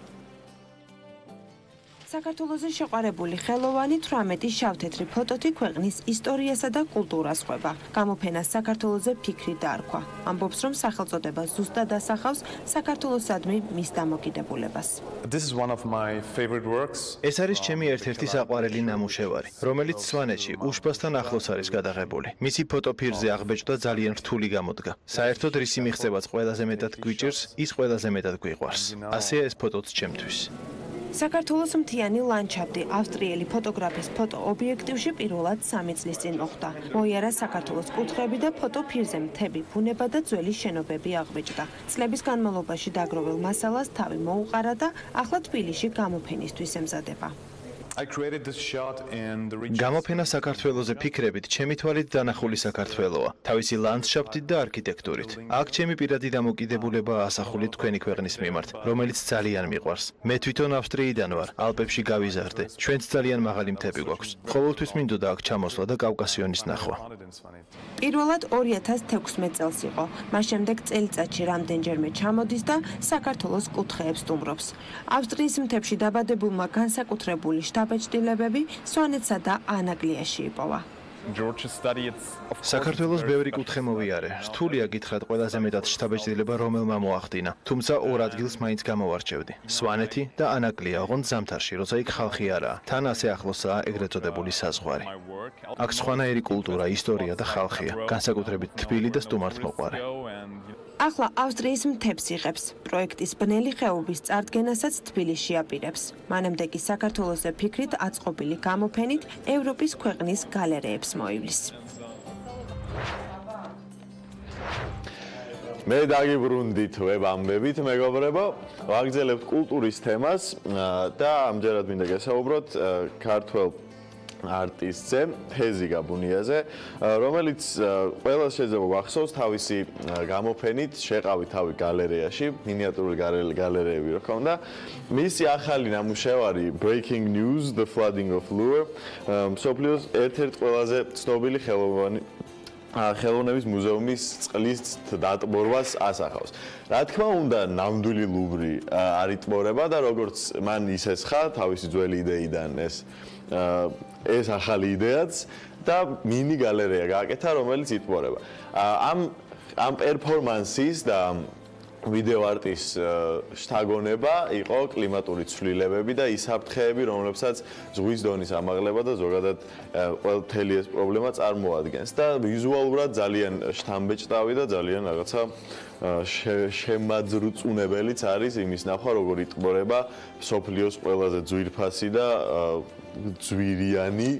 საქართველოზე შეყვარებული ხელოვანი 18 შავთეთრი ფოტოთი ქვეყნის ისტორიასა და კულტურას ხვება. გამოფენას საქართველოზე ფიქრი დაარქვა. ამბობს, რომ სახელწოდება ზუსტად ასახავს საქართველოსადმი მის დამოკიდებულებას. ეს არის ჩემი ერთ-ერთი საყვარელი ნამუშევარი, რომელიც სვანეთში უშბასთან ახლოს არის გადაღებული. მისი ფოტოფირზე აღბეჭდა ძალიან რთული გამოდგა. საერთოდ რისი მიღწევაც ყველაზე მეტად გვიჭირს, ის ყველაზე მეტად გვიყვარს. ასეა ეს ფოტოც ჩემთვის. საქართველოს მთიანი ლანდშაფტი ავსტრიელი ფოტოგრაფის ფოტოობიექტივში პირველად 3 წლის წინ მოხდა. მოიარა საქართველოს კუთხეები და ფოტოფირზე მთები, ბუნება და ძველი შენობები აღბეჭდა. წლების განმავლობაში დაგროვილ მასალას თავი მოუყარა და ახლა თბილისში გამოფენისთვის ემზადება. გამოფენა საქართველოზე ფიქრებით, ჩემი თვალით დანახული საქართველოა, თავისი ლანდშაფტით და არქიტექტურით. აქ ჩემი პირადი დამოკიდებულება ასახული თქვენი ქვეყნის მიმართ, რომელიც ძალიან მიყვარს. მე თვითონ ავსტრიიდან ვარ, ალპებში გავიზარდე. ჩვენც ძალიან მაღალი მთები გვაქვს. ყოველთვის მინდოდა აქ ჩამოსვლა და კავკასიონის ნახვა. პირველად 2016 წელს იყო. მას შემდეგ წელიწადში რამდენჯერმე ჩამოდის და საქართველოს კუთხეებს სტუმრობს. ავსტრიის მთებში დაბადებულმა განსაკუთრებული შტაბ-ეჭდილებები სვანეთსა და ანაგლიაში იპოვა. საქართველოს ბევრი კუთხე მოვიარე. რთულია გითხრათ ყველაზე მეტად შტაბ-ეჭდილება რომელმა მოახდინა, თუმცა ორ ადგილს მაინც გამოვარჩევდი. სვანეთი და ანაგლია, ოღონდ ზამთარში, როცა იქ ხალხი არაა. თან ასე ახლოსაა ეგრეთ წოდებული საზღვარი. აქ სხვანაირი კულტურა, ისტორია და ხალხია, განსაკუთრებით თბილი და სტუმართმოყვარე. ახლა ავსტრიის მთებს იღებს. პროექტის ბნელი ხეობის წარდგენასაც თბილისში აპირებს. მანამდე კი საქართველოზე ფიქრით აწყობილი გამოფენით ევროპის ქვეყნის გალერეებს მოივლის. მე დაგიბრუნდით ვებ ამბებით, მეგობრებო, ვაგრძელებთ კულტურის თემას და ამჯერად მინდა გესაუბროთ ქართველ არტისტზე, ფეზი გაბუნიაზე, რომელიც ყველას შეიძლება გვახსოვს თავისი გამოფენით შეყავი თავი გალერეაში, მინიატურული გალერეები რო ქონდა. მისი ახალი ნამუშევარი Breaking News: The Flooding of Lure, მსოფლიოს ერთ-ერთი ყველაზე ცნობილი ხელოვნების მუზეუმის წყლის დატბორვას ასახავს. რა თქმა უნდა, ნამდვილი ლუვრი არ იტბორება და როგორც მან ისესხა თავისი ძველი იდეიდან ეს ახალი იდეაც და მინი გალერეა გააკეთა, რომელიც იტბორება. ამ პერფორმანსის და ვიდეო არტის შთაგონება იყო კლიმატური ცვლილებები და ის საფრთხეები, რომლებსაც ზღვის დონის ამაღლება და ზოგადად ყველთელი ეს პრობლემა წარმოადგენს და ვიზუალურად ძალიან შთამბეჭდავი და ძალიან რაღაცა შემაძრუწუნებელიც არის იმის ნახვა, როგორ იტბორება მსოფლიოს ყველაზე ძვირფასი და ძვირიანი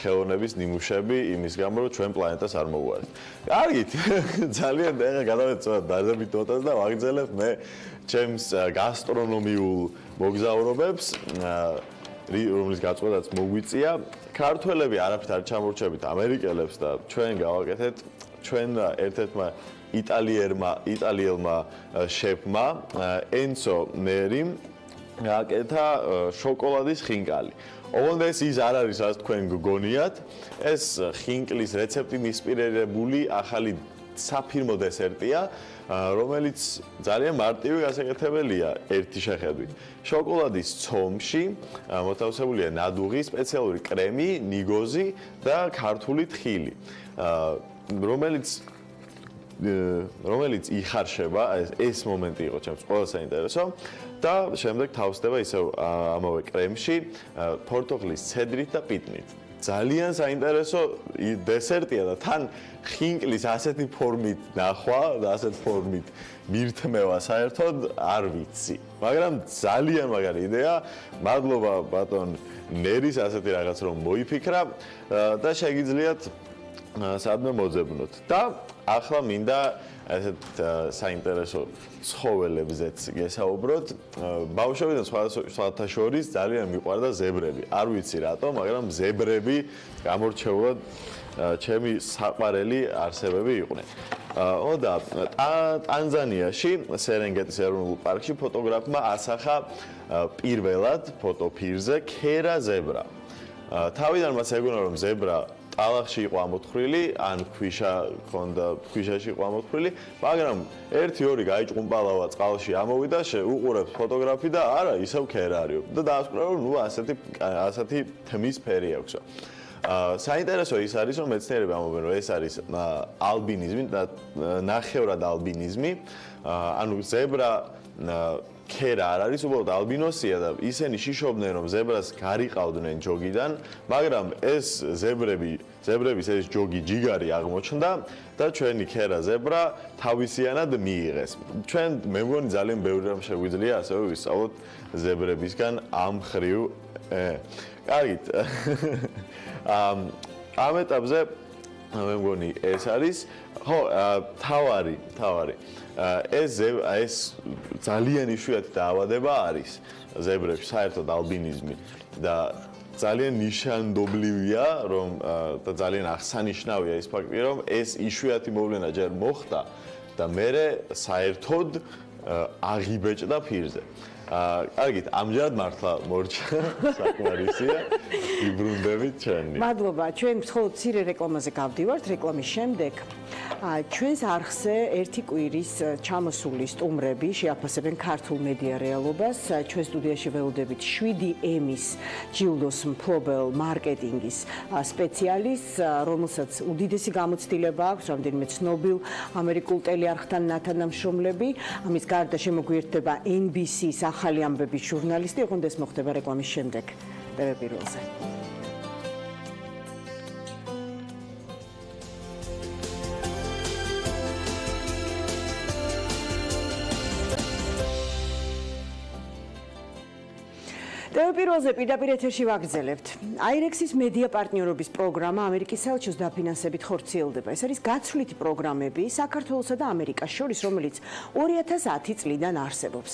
ხელოვნების ნიმუშები იმის გამო, რომ ჩვენ პლანეტას არ მოუვარეთ. კარგით, ძალიან ეხლა გადავეცვალოთ დაზებით ნოტას და ვაგრძელებთ მე ჩემს გასტრონომიულ მოგზაურობებს, რომლის გაწყვეტაც მოგვიწია. ქართველები არაფრით არ ჩამორჩებით ამერიკელებს და ჩვენ გავაკეთეთ ჩვენ ერთ-ერთმა იტალიელმა შეფმა ენცო ნერიმ გააკეთა შოკოლადის ხინკალი. ოღონდ ის არ არის, რაც თქვენ გგონიათ, ეს ხინკლის რეცეპტი მისპირებული ახალი საფირმო დესერტია, რომელიც ძალიან მარტივი გასაკეთებელია ერთი შეხედვით. შოკოლადის ცომში მოთავსებულია ნადუღი, სპეციალური კრემი, ნიგოზი და ქართული თხილი, რომელიც იხარშება, ეს მომენტი იყო ჩემს ყველაზე საინტერესო და შემდეგ თავსდება ისევ ამავე კრემში, ფორტოხლის ცედრით და პიტნით. ძალიან საინტერესო დესერტია და თან ხინკლის ასეთი ფორმით ნახვა და ასეთ ფორმით მირთმევა საერთოდ არ ვიცი. მაგრამ ძალიან მაგარი იდეა. მადლობა ბატონ ნერის ასეთი რაღაც რომ მოიფიქრა და შეგიძლიათ სადმე მოძებნოთ. და ახლა მინდა ესეთ საინტერესო ცხოველებზეც გესაუბროთ. ბავშვობიდან სხვათა შორის ძალიან მიყვარდა ზებრები. არ ვიცი რატომ, მაგრამ ზებრები გამორჩეულად ჩემი საყვარელი არსებები იყვნენ. და ტანზანიაში, სერენგეტის ეროვნულ პარკში ფოტოგრაფმა ასახა პირველად ფოტოფირზე ქერა ზებრა. თავიდან მას ეგონა რომ ზებრა ტალახში იყო ამოთხრილი, ან ქვიშაში იყო ამოთხრილი, მაგრამ 1-2 გაიჭყუმპალავა წყალში ამოვიდა, უყურებს ფოტოგრაფი და არა, ისევ ქერა არის. და დაასკვნა რომ ნუ ასეთი თმის ფერი აქვს. საინტერესო ის არის, რომ მეცნიერები ამბობენ, რომ ეს არის ალბინიზმი, ნახევრად ალბინიზმი, ანუ ზებრა ქერა არ არის, უბრალოდ ალბინოსია და ისინი შიშობდნენ, რომ ზებრას გარიყავდნენ ჯოგიდან, მაგრამ ეს ზებრების ეს ჯოგი ჯიგარი აღმოჩნდა და ჩვენი ქერა ზებრა თავისიანად მიიღეს. ჩვენ მე მგონი ძალიან ბევრი რამ შეგვიძლია ასევე ვისწავლოთ ზებრებისგან ამ ხრივ. კარგით. ამ ეტაპზე მე მგონი ეს არის, ხო, თავარი. ეს ძალიან იშვიათი დაავადება არის ზებრებში, საერთოდ ალბინიზმი და ძალიან ნიშანდობლივია, რომ და ძალიან აღსანიშნავია ის ფაქტი, რომ ეს იშვიათი მოვლენა ჯერ მოხდა და მერე საერთოდ აღიბეჭდა ფირზე. კარგით, ამჯერად მართლა მორჩა საკმარისია. ვიბრუნდებით ჩვენი. მადლობა, ჩვენ მხოლოდ მცირე რეკლამაზე გავდივართ, რეკლამის შემდეგ ჩვენს არხზე ერთი კვირის ჩამოსული სტუმრები შეაფასებენ ქართულ მედია რეალობას. ჩვენ სტუდიაში ველოდებით 7 ემის ჯილდოს მფლობელ მარკეტინგის სპეციალისტს, რომელსაც უდიდესი გამოცდილება აქვს რამდენიმე ცნობილ ამერიკულ ტელეარხთან თანამშრომლები. ამის გარდა შემოგვიერთდება NBC-ის ახალი ამბების ჟურნალისტი, ოღონდ ეს მოხდება რეკლამის შემდეგ. პირველზე. პირველზე პირდაპირ ეთერში ვაგრძელებთ. აირექსის მედია პარტნიორობის პროგრამა ამერიკის საელჩოს დაფინანსებით ხორციელდება. ეს არის გაცვლითი პროგრამები საქართველოსა და ამერიკას შორის, რომელიც 2010 წლიდან არსებობს.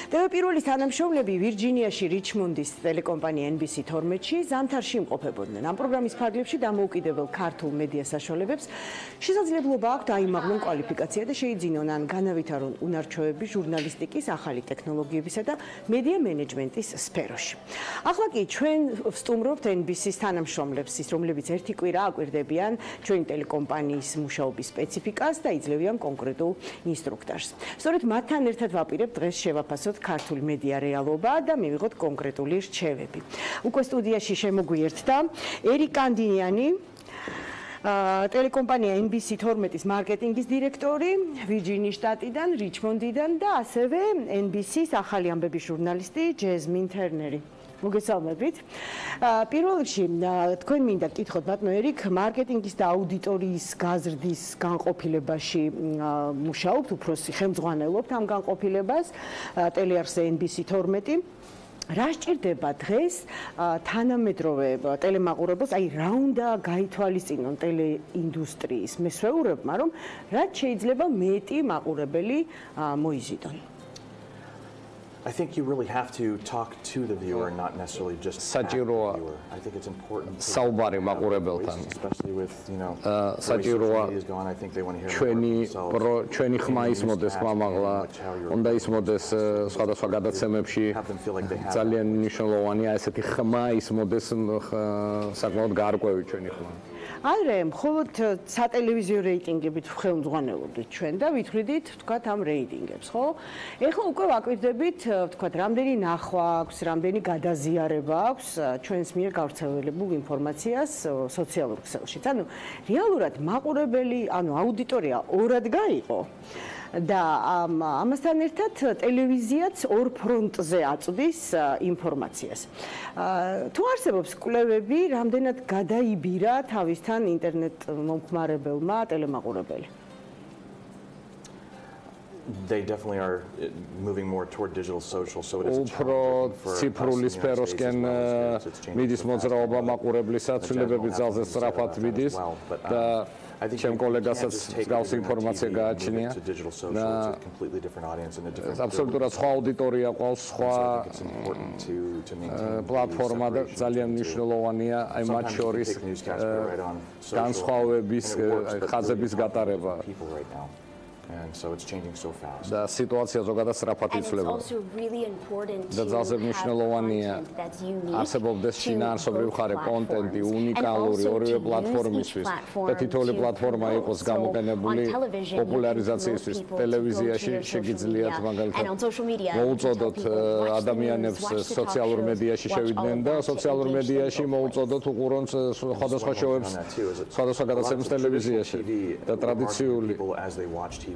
პირველის თანამშრომლები ვირჯინიაში რიჩმონდის ტელეკომპანია NBC-12-ში ზამთარში იმყოფებოდნენ. ამ პროგრამის ფარგლებში დამოუკიდებელ ქართულ მედია საშუალებებს შესაძლებლობა აქვთ აიმაღლონ კვალიფიკაცია და შეიძინონ ან განავითარონ უნარჩვევები ჟურნალისტიკის, ახალი ტექნოლოგიებისა და მედია მენეჯმენტის სფეროში. ახლა კი ჩვენ ვსტუმრობთ NBC-ის თანამშრომლებს, რომლებიც ერთი კვირა აკვირდებიან ჩვენი ტელეკომპანიის მუშაობის სპეციფიკას და იძლევიან კონკრეტულ ინსტრუქტაჟს. სწორედ მათთან ერთად ვაპირებთ დღეს შევაფასოთ ქართული მედია რეალობა და მივიღოთ კონკრეტული რჩევები. უკვე სტუდიაში შემოგვიერთდა ერიკ კანდინიანი, ტელეკომპანია NBC-12-ის მარკეტინგის დირექტორი, ვირჯინიის შტატიდან, რიჩმონდიდან და ასევე NBC-ის ახალი ამბების ჟურნალისტი ჯეზმინ თერნერი. მოგესალმებით. პირველ რიგში თქვენ მინდა გკითხოთ ბატონო ერიკ, მარკეტინგის და აუდიტორიის გაზრდის განყოფილებაში მუშაობთ, უფროსი ხელმძღვანელობთ ამ განყოფილებას, ტელეარხზე NBC-12. რა სჭირდება დღეს თანამედროვე ტელემაყურებელს, აი რა უნდა გაითვალისწინონ ტელეინდუსტრიის მესვეურებმა, რომ რაც შეიძლება მეტი მაყურებელი მოიზიდონ? I think you really have to talk to the viewer, not necessarily just საჭიროა I think it's important საუბარი მაყურებელთან. especially with, you know, საჭიროა I think they want to hear ჩვენი ხმა ისმოდეს ხმამაღლა, უნდა ისმოდეს სხვადასხვა გადაცემებში. ძალიან მნიშვნელოვანია ესეთი ხმა ისმოდეს საკმაოდ გარკვევი ჩვენი ხმა. არა, მხოლოდ სატელევიზიო რეიტინგებით ხელმძღვანელობდით ჩვენ და ვითვლიდით, ვთქვათ, ამ რეიტინგებს, ხო? ეხლა უკვე ვაკვირდებით, ვთქვათ, რამდენი ნახვა აქვს, რამდენი გადაზიარება აქვს ჩვენს მიერ გავრცელებულ ინფორმაციას სოციალურ ქსელში. ანუ რეალურად მაყურებელი, ანუ აუდიტორია ორად გაიყო. და ამასთან ერთად ტელევიზიაც ორ ფრონტზე აწვდის ინფორმაციას. თუ არსებობს კვლევები, რამდენად გადაიბირა თავისთან ინტერნეტ მომხმარებელმა ტელემაყურებელი? They definitely are moving more toward digital social, so it is უფრო ციფრული სფეროსკენ მიდის მოძრაობა მაყურებლისა, ცვლილებების ძალზე სწრაფად მიდის და ჩემ კოლეგასაც გავს ინფორმაცია გააჩნია და აბსოლუტურად სხვა აუდიტორია ყავს, სხვა პლატფორმა და ძალიან მნიშვნელოვანია აი მათ შორის განსხვავების ხაზების გატარება. And so it's changing so fast. და სიტუაცია ზოგადად სწრაფად იცვლება. და ძალზე მნიშვნელოვანია არსებობდეს შინაარსობრივი ხარე, კონტენტი, უნიკალური ორივე პლატფორმისთვის და თითოეული პლატფორმა იყოს გამოყენებული პოპულარიზაციისთვის. ტელევიზიაში შეგიძლიათ მაგალითად მოუწოდოთ ადამიანებს სოციალურ მედიაში შევიდნენ და სოციალურ მედიაში მოუწოდოთ უყურონ სხვადასხვა შოუებს, სხვადასხვა გადაცემებს ტელევიზიაში და ტრადიციული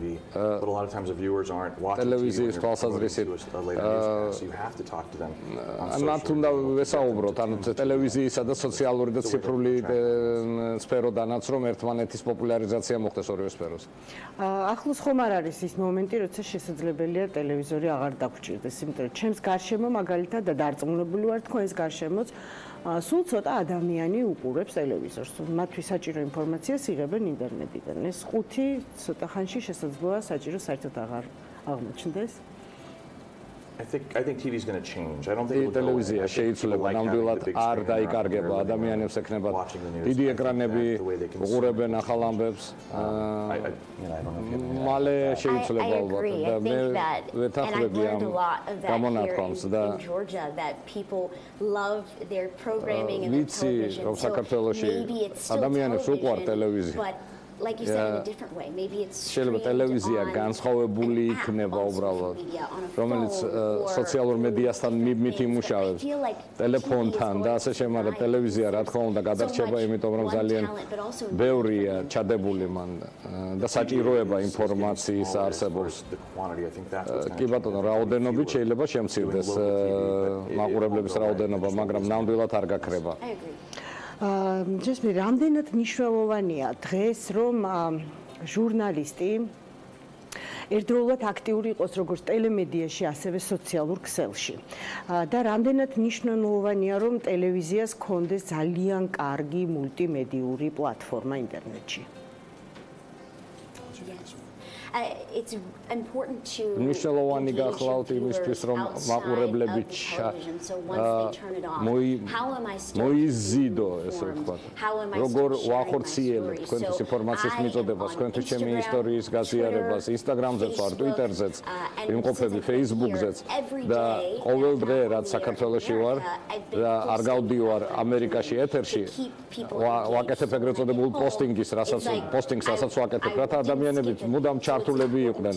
but a lot of times the viewers aren't watching ტელევიზიის თვალსაზრისით so you have to talk to them. მათ უნდა ვესაუბროთ, ანუ ტელევიზიისა და სოციალური და ციფრული სფეროდანაც რომ ერთმანეთის პოპულარიზაცია მოხდეს ორივე სფეროს. ახლოს ხომ არ არის ის მომენტი, როცა შესაძლებელია ტელევიზორი აღარ დაგჭირდეს, იმიტომ რომ ჩემს გარშემო მაგალითად და დარწმუნებული ვარ თქვენს გარშემოც სულ ცოტა ადამიანი უყურებს ტელევიზორს. მათთვის საჭირო ინფორმაციას იღებენ ინტერნეტიდან. ეს ხუთი ცოტა ხანში შესაძლოა საჭირო საერთოდ აღარ აღმოჩნდეს. I think TV is going to change. I don't think it will ტელევიზია შეიცვლება, ნამდვილად არ დაიკარგება, ადამიანებს ექნებათ დიდი ეკრანები, უყურებენ ახალ ამბებს. მალე შეიცვლება ალბათ და მე ვეთანხმები ამ გამონათქვამს და ვიცი, რომ საქართველოში ადამიანებს უყვართ ტელევიზია. Like you said, in a different way. Maybe it's შეიძლება ტელევიზია განსხვავებული იქნება უბრალოდ, რომელიც სოციალურ მედიასთან მიბმით იმუშავებს, ტელეფონთან და ასე შემარებ. ტელევიზია რა თქმა უნდა გადარჩება, იმიტომ რომ ძალიან ბევრია ჩადებული მან და საჭიროება ინფორმაციის არსებობს. კი ბატონო, რაოდენობით შეიძლება შემცირდეს მაყურებლების რაოდენობა, მაგრამ ნამდვილად არ გაქრება. ჯესმი, რამდენად მნიშვნელოვანია დღეს, რომ ჟურნალისტი ერთდროულად აქტიური იყოს როგორც ტელემედიაში, ასევე სოციალურ ქსელში. და რამდენად მნიშვნელოვანია, რომ ტელევიზიას ჰქონდეს ძალიან კარგი მულტიმედიური პლატფორმა ინტერნეტში. It's important to მნიშვნელოვანი გახლავთ იმისთვის, რომ მაყურებლები მოიზიდო, ესე ვთქვათ. როგორ ვახორციელებთ თქვენთვის ინფორმაციის მიწოდებას, თქვენთვის ჩემი ისტორიის გაზიარებას, Instagram-ზეც ვარ, Twitter-ზეც, ვიმყოფები Facebook-ზეც და ყოველ დღე რაც საქართველოში ვარ და არ გავდივარ ამერიკაში ეთერში, ვაკეთებ ეგრეთ წოდებულ პოსტინგს, რასაც ვაკეთებ, რათა ადამიანები მუდამ ჩართულები იყვნენ,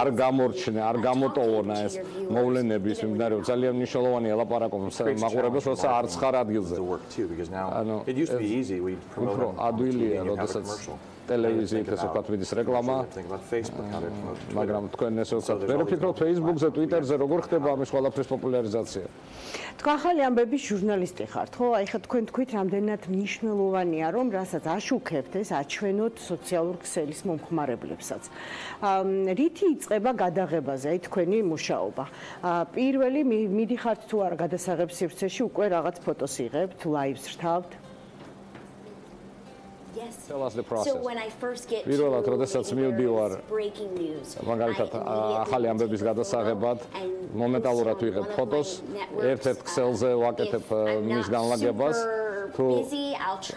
არ გამორჩნენ, არ გამოტოვონა ეს მოვლენები, ის მიმდინარეობს. ძალიან მნიშვნელოვანია ლაპარაკობ მაყურებელს, როცა არ ცხარ ადგილზე. ანუ უფრო ადვილია, როდესაც ტელევიზიით ესე ვთქვათ მიდის რეკლამა, მაგრამ თქვენ ესე ვთქვათ, ვერ ვფიქრობთ Facebook-ზე, Twitter-ზე როგორ ხდება ამის ყველაფრის პოპულარიზაცია. თქვენ ახალი ამბების ჟურნალისტი ხართ, ხო? აი ხა თქვენ თქვით, რამდენად მნიშვნელოვანია, რომ რასაც აშუქებთ, ეს აჩვენოთ სოციალურ ქსელის მომხმარებლებსაც. რითი იწყება გადაღებაზე, აი თქვენი მუშაობა? პირველი მიდიხართ თუ არა გადასაღებ სივრცეში, უკვე რაღაც ფოტოს იღებთ, ლაივს რთავთ? Tell us the process. პირველად, როდესაც მივდივარ მაგალითად ახალი ამბების გადასაღებად, მომენტალურად ვიღებ ფოტოს, ერთ-ერთ ქსელზე ვაკეთებ მის განლაგებას, თუ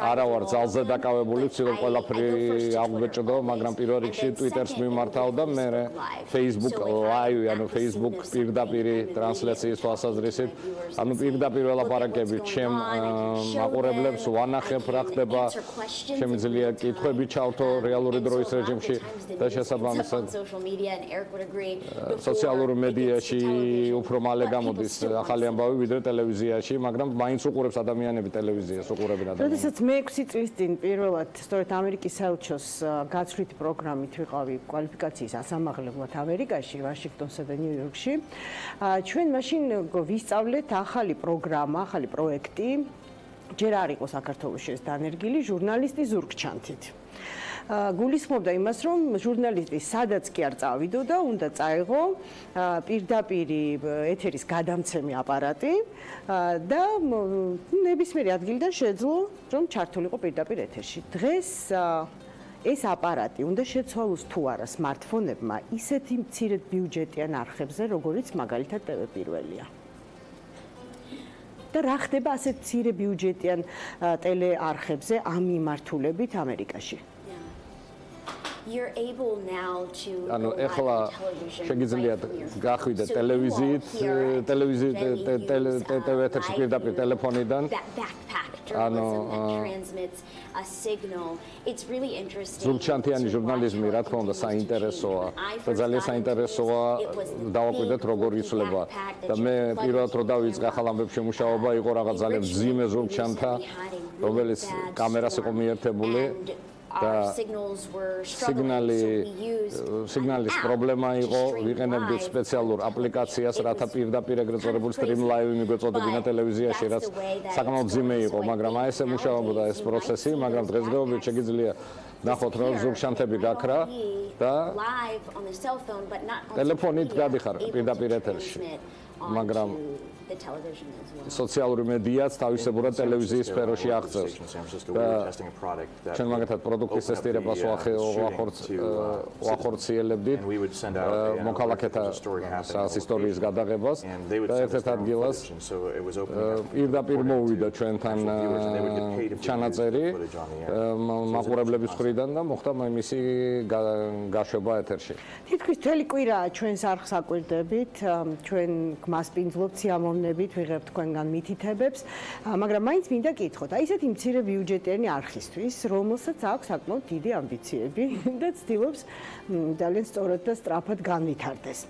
არა ვარ ძალზე დაკავებული, ვცდილობ ყველაფერი აღვბეჭდო, მაგრამ პირველ რიგში Twitter-ს მიმართავ და მე Facebook Live, ანუ Facebook პირდაპირი ტრანსლაციის თვალსაზრისით, ანუ პირდაპირ ველაპარაკები ჩემ მაყურებლებს ვანახებ რა ხდება, შემიძლია კითხვები ჩავთო რეალური დროის რეჟიმში და შესაბამისად სოციალურ მედიაში უფრო მალე გამოდის ახალი ამბავი ვიდრე ტელევიზიაში, მაგრამ მაინც უყურებს ადამიანები ტელევიზიას, უყურებენ ადამიანები. როდესაც მე 6 წლის წინ პირველად სწორედ ამერიკის საელჩოს გაცვლითი პროგრამით ვიყავი კვალიფიკაციის ასამაღლებლად ამერიკაში, ვაშინგტონსა და ნიუ-იორკში, ჩვენ მაშინ ვისწავლეთ ახალი პროგრამა, ახალი პროექტი, ჯერ არ იყო საქართველოში ეს დანერგილი ჟურნალისტი ზურგჩანთით. გულისხმობდა იმას, რომ ჟურნალისტი სადაც კი არ წავიდოდა, უნდა წაიღო პირდაპირი ეთერის გადამცემი აპარატი და ნებისმიერი ადგილიდან შეძლო, რომ ჩართულიყო პირდაპირ ეთერში. დღეს ეს აპარატი უნდა შეცვალოს თუ არა smartphone-ებმა ისეთი მცირედ ბიუჯეტიან არხებზე, როგორიც მაგალითად TV პირველია. და რა ხდება ასეთ მცირე ბიუჯეტიან ტელეარხებზე ამ მიმართულებით ამერიკაში? You're able now to ანუ ეხლა შეგიძლიათ გახვიდეთ ტელევიზიით, ტელევიზიაში პირდაპირ ტელეფონიდან. ანუ ზურგჩანთიანი ჟურნალიზმი რა თქმა უნდა საინტერესოა და ძალიან საინტერესოა დავაკვირდეთ როგორ იცვლება და მე პირველად რო დავიწყე ახალ ამბებში მუშაობა იყო რაღაც ძალიან მძიმე ზურგჩანთა რომელიც კამერას იყო მიერთებული და სიგნალის პრობლემა იყო, ვიყენებდით სპეციალურ აპლიკაციას, რათა პირდაპირ ეგრეთ წოდებული stream live მიგვეწოდებინა ტელევიზიაში, რაც საკმაოდ ძიმე იყო, მაგრამ აი ესე მუშაობდა ეს პროცესი, მაგრამ დღესდღეობით შეგიძლია ნახოთ რომ ზურგშანთები გაქრა და ტელეფონით გადიხარ პირდაპირ ეთერში მაგრამ სოციალური მედიაც თავისებურად ტელევიზიის სფეროში აღწევს და ჩვენ მაგათად პროდუქტის ტესტირებას ვახორციელებდით მოქალაქეთა ისტორიის გადაღებას და ერთ-ერთ ადგილას პირდაპირ მოვიდა ჩვენთან ჩანაწერი მაყურებლების მხრიდან და მოხდა მისი გაშვება ეთერში. თითქმის მთელი კვირაა ჩვენს არხს აკვირდებით, ჩვენ გმასპინძლობთ სიამოვნებით ვიღებთ თქვენგან მითითებებს, მაგრამ მაინც მინდა გითხოთ, აი ესეთი მცირე ბიუჯეტიანი არხისთვის, რომელსაც აქვს საკმაოდ დიდი ამბიციები და ცდილობს ძალიან სწორად და სწრაფად განვითარდეს.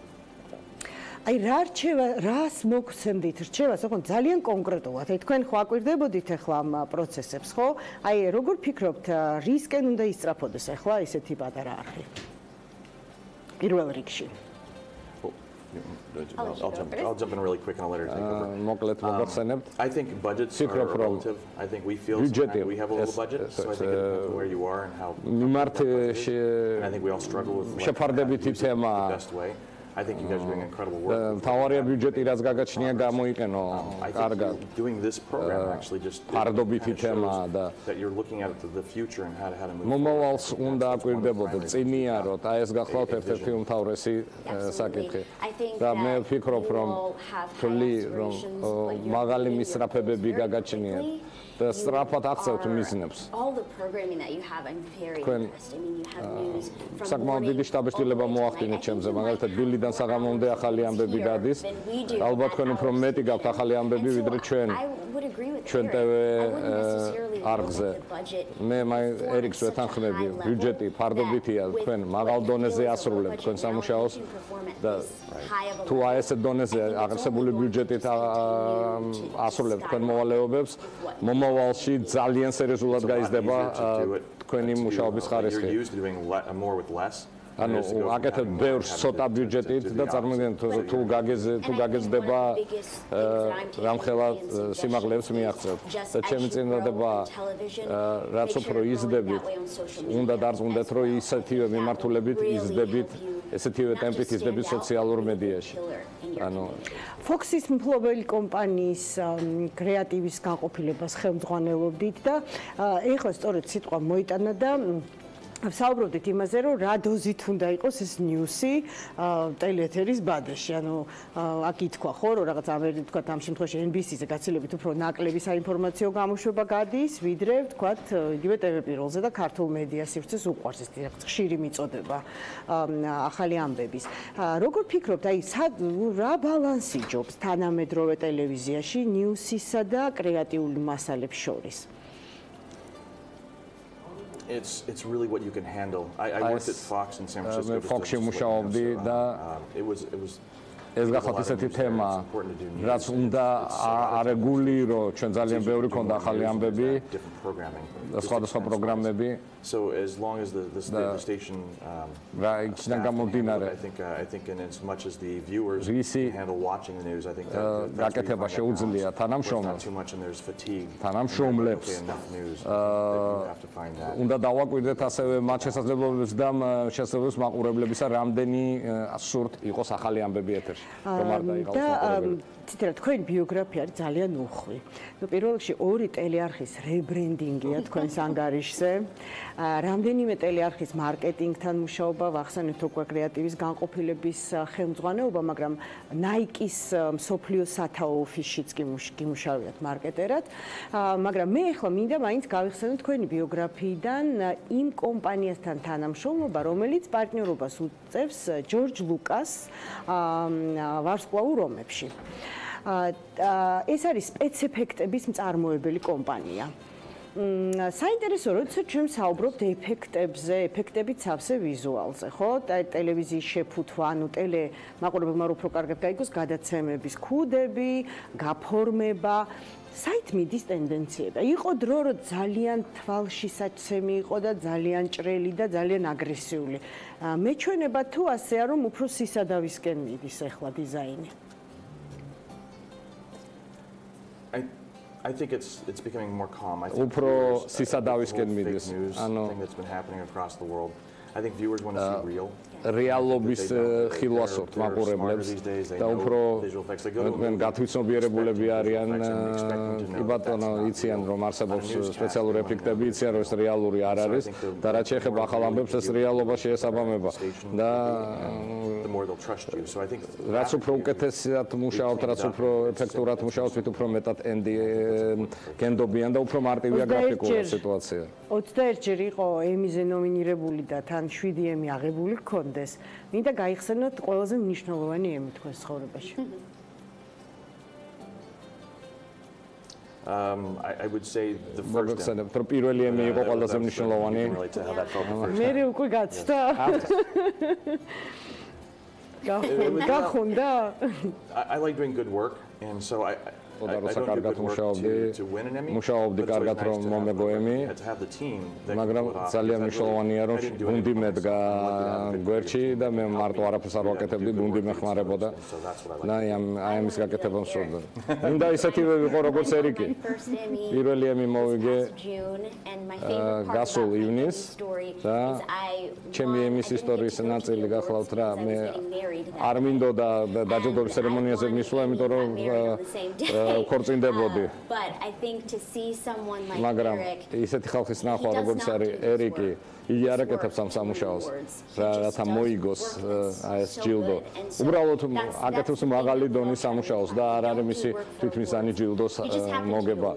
აი რა რჩევა, რას მოგცემდით რჩევას, ოღონდ ძალიან კონკრეტულად. აი თქვენ ხო აკვირდებოდით ახლა ამ პროცესებს, ხო? აი როგორ ფიქრობთ, რისკენ უნდა ისწრაფოდეს ახლა ესეთი პატარა არხი? პირველ რიგში. I'll jump in really quick and I'll let her take over. მოკლედ მოგახსენებთ. I think budgets are relative. I think we feel we have a little budget, so I think it depends on where you are and how. And I think we all struggle with შეფარდებითი თემა. The best way. I think you guys are doing incredible work. თავარია ბიუჯეტი რაც გაგაჩნია გამოიყენო კარგად. Doing this program actually just ფარდობითი თემა და that you're looking at the future and how to move. მომავალს უნდა აკვირდებოდეთ, წინიაროთ, აი ეს გახლავთ ერთ-ერთი უმთავრესი საკითხი. და მე ვფიქრობ რომ თვლი რომ მაღალი მისწრაფებები გაგაჩნიათ და სწრაფად აღწევთ მიზნებს. All the programming that you have, I'm very impressed. I mean, you have news from საკმაოდ დიდი შტაბშტილება მოახდინეთ ჩემზე, მაგალითად ბილიდან საღამომდე ახალი ამბები გადის. ალბათ თქვენ უფრო მეტი გაქვთ ახალი ამბები ვიდრე ჩვენ. ჩვენ TV არხზე. მე ერიქს ვეთანხმები, ბიუჯეტი ფარდობითია, თქვენ მაღალ დონეზე ასრულებთ თქვენ სამუშაოს და თუ აი ესე დონეზე აღწეული ბიუჯეტით ასრულებთ თქვენ მოვალეობებს, მომავალში ძალიან სერიოზულად გაიზრდება თქვენი მუშაობის ხარისხი. ანუ აკეთებთ ბევრს ცოტა ბიუჯეტით და წარმოგიდგენთ თუ გაგეზდება რამხელა სიმაღლეებს მიაღწევთ და ჩემი წინადადება რაც უფრო იზრდებით უნდა დარწმუნდეთ რომ ისეთივე მიმართულებით იზრდებით ესეთივე ტემპით იზრდებით სოციალურ მედიაში. ანუ Fox-ის მფლობელი კომპანიის კრეატივის განყოფილებას ხელმძღვანელობდით და ეხლა სწორედ სიტყვა მოიტანა და საუბრობდით იმაზე, რომ რა დოზით უნდა იყოს ეს ნიუსი ტელეეთერის ბადეში. ანუ აქ ითქვა ხო, რომ რაღაც ამერიკაში თქვა ამ შემთხვევაში NBC-ზე გაცილებით უფრო ნაკლები საინფორმაციო გამოშვება გადის, ვიდრე თქვა იგივე TV პირველზე და ქართულ მედია სივრცეს უყვარს ეს ხშირი მიწოდება ახალი ამბების. როგორ ფიქრობთ, აი რა ბალანსი ჯობს თანამედროვე ტელევიზიაში ნიუსისა და კრეატიული მასალებს შორის? It's really what you can handle. I worked at Fox in San Francisco. Fox-ში მუშაობდი და ეს გახლავთ ესეთი თემა, რაც უნდა არეგულირო, ჩვენ ძალიან ბევრი ქონდა ახალი ამბები და სხვადასხვა პროგრამები. So as long as the station I think in as much as the viewers handle watching the news, I think გაკეთება შეუძლია თანამშრომლებს. Too much and there's fatigue. თანამშრომლებს უნდა დავაკვირდეთ ასევე მათ შესაძლებლობებს და შესაძლებლობებს მაყურებლებისა რამდენი სურთ იყოს ახალი ამბები ეთერში. ციტირა თქვენი ბიოგრაფია არის ძალიან უხვი. ნუ პირველ რიგში ორი ტელეარხის რებრენდინგია თქვენს ანგარიშზე. რამდენიმე ტელეარხის მარკეტინგთან მუშაობა, ვახსენეთ უკვე კრეატივის განყოფილების ხელმძღვანელობა, მაგრამ Nike-ის მსოფლიო სათაო ოფისშიც კი გიმუშავიათ მარკეტერად. მაგრამ მე ახლა მინდა მაინც გავიხსენო თქვენი ბიოგრაფიიდან იმ კომპანიასთან თანამშრომლობა, რომელიც პარტნიორობას უწევს ჯორჯ ლუკას ვარსკვლავურ ომებში. ეს არის სპეცეფექტების მწარმოებელი კომპანია. საინტერესო, როცა ჩვენ საუბრობთ ეფექტებზე, ეფექტებით სავსე ვიზუალზე, ხო? ტელევიზიის შეფუთვა, ანუ მაყურებელმა უფრო კარგად გაიგოს გადაცემების ქუდები, გაფორმება. საით მიდის ტენდენციები? იყო დრო, რომ ძალიან თვალშისაცემი იყო და ძალიან ჭრელი და ძალიან აგრესიული. მეჩვენება თუ ასეა, რომ უფრო სისადავისკენ მიდის ახლა დიზაინი? I think it's becoming more calm. I think უფრო სისადავისკენ მიდის. ანუ that's been happening across the world. I think viewers want to see real. რეალობის ხილვასობთ მაყურებლებს და უფრო გათვითცნობიერებულები არიან. კი ბატონო, იციან რომ არსებობს სპეციალური ეფექტები, იციან რომ ეს რეალური არ არის და რაც შეეხება ახალ ამბებს, ეს რეალობა შეესაბამება და რაც უფრო უკეთესად მუშაობთ, რაც უფრო ეფექტურად მუშაობთ, ვით უფრო მეტად გენდობიან და უფრო მარტივია გრაფიკული სიტუაცია. 21 ჯერ იყო ემიზე ნომინირებული და თან 7 ემი აღებული ჰქონდეს. მინდა გაიხსენოთ ყველაზე მნიშვნელოვანი ემი თქვენს ცხოვრებაში. I would say the first პირველი ემი იყო ყველაზე მნიშვნელოვანი. მე უკვე გაცდა. გახუნდა? I like doing good work and so I როცა კარგად მუშაობდი კარგად რომ მომეგო ემი, მაგრამ ძალიან მნიშვნელოვანია რომ გუნდი მედგა გვერდში და მე მარტო არაფერს არ ვაკეთებდი, გუნდი მეხმარებოდა და აი ამის გაკეთება მსურდა. უნდა ისეთივე ვიყო როგორც ერიკი. პირველი ემი მოვიგე გასულ ივნისს და ჩემი ემის ისტორიის ნაწილი გახლავთ რა, მე არ მინდოდა დაჯილდოების ცერემონიაზე მისვლა, იმიტომ რომ ქორწინდებოდი. მაგრამ ისეთი ხალხის ნახვა როგორც არის ერიკი, იგი არ აკეთებს ამ სამუშაოს, რათა მოიგოს აი ეს ჯილდო. უბრალოდ აკეთებს მაღალი დონის სამუშაოს და არ არის მისი თვითმისანი ჯილდოს მოგება.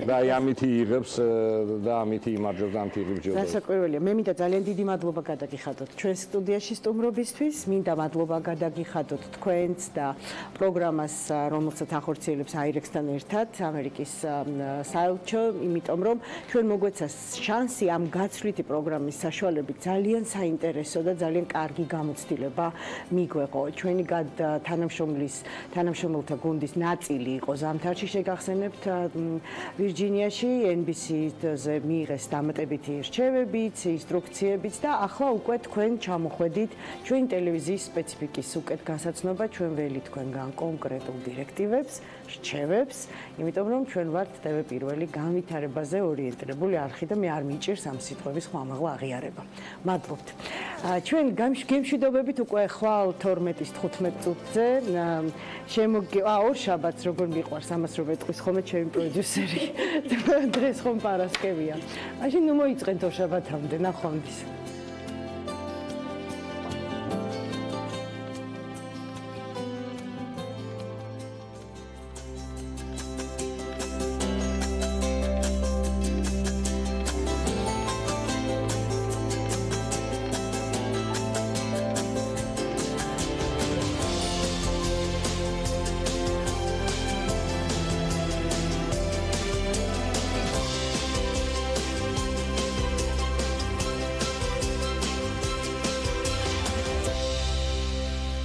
და ამითი იღებს და ამითი იმარჯვებს და ამითი იღებს ჯილდოს. გასაკვირველია. მე მინდა ძალიან დიდი მადლობა გადაგიხადოთ ჩვენ სტუდიაში სტუმრობისთვის. მინდა მადლობა გადაგიხადოთ თქვენს და პროგრამას, რომელსაც ახორციელებს აირექსთან ერთად ამერიკის საელჩო, იმიტომ რომ ჩვენ მოგვეცა შანსი ამ გაცვლითი პროგრამის საშუალებით ძალიან საინტერესო და ძალიან კარგი გამოცდილება მიგვეყო. ჩვენი თანამშრომელთა გუნდის ნაწილი იყო ზამთარში შეგახსენებთ ვირჯინიაში NBC-ზე მიიღეს დამატებითი რჩევებიც, ინსტრუქციებიც და ახლა უკვე თქვენ ჩამოხვედით ჩვენი ტელევიზიის სპეციფიკის უკეთ გასაცნობა, ჩვენ ველი თქვენგან კონკრეტულ დირექტივებს, რჩევებს, იმიტომ რომ ჩვენ ვართ TV პირველი განვითარებაზე ორიენტირებული არხი და მე არ მიჭირს ამ სიტყვების ხმამაღლა აღიარება. მადლობთ. ჩვენ გემშვიდობებით უკვე ხვალ 12-ის 15 წუთზე ორ შაბათს როგორ მიყვარს ამას რომ ეტყვის ხოლმე ჩემი პროდიუსერი. დღეს ხომ პარასკევია. მაშინ ნუ მოიწყენთ ორ შაბათამდე, ნახვამდის.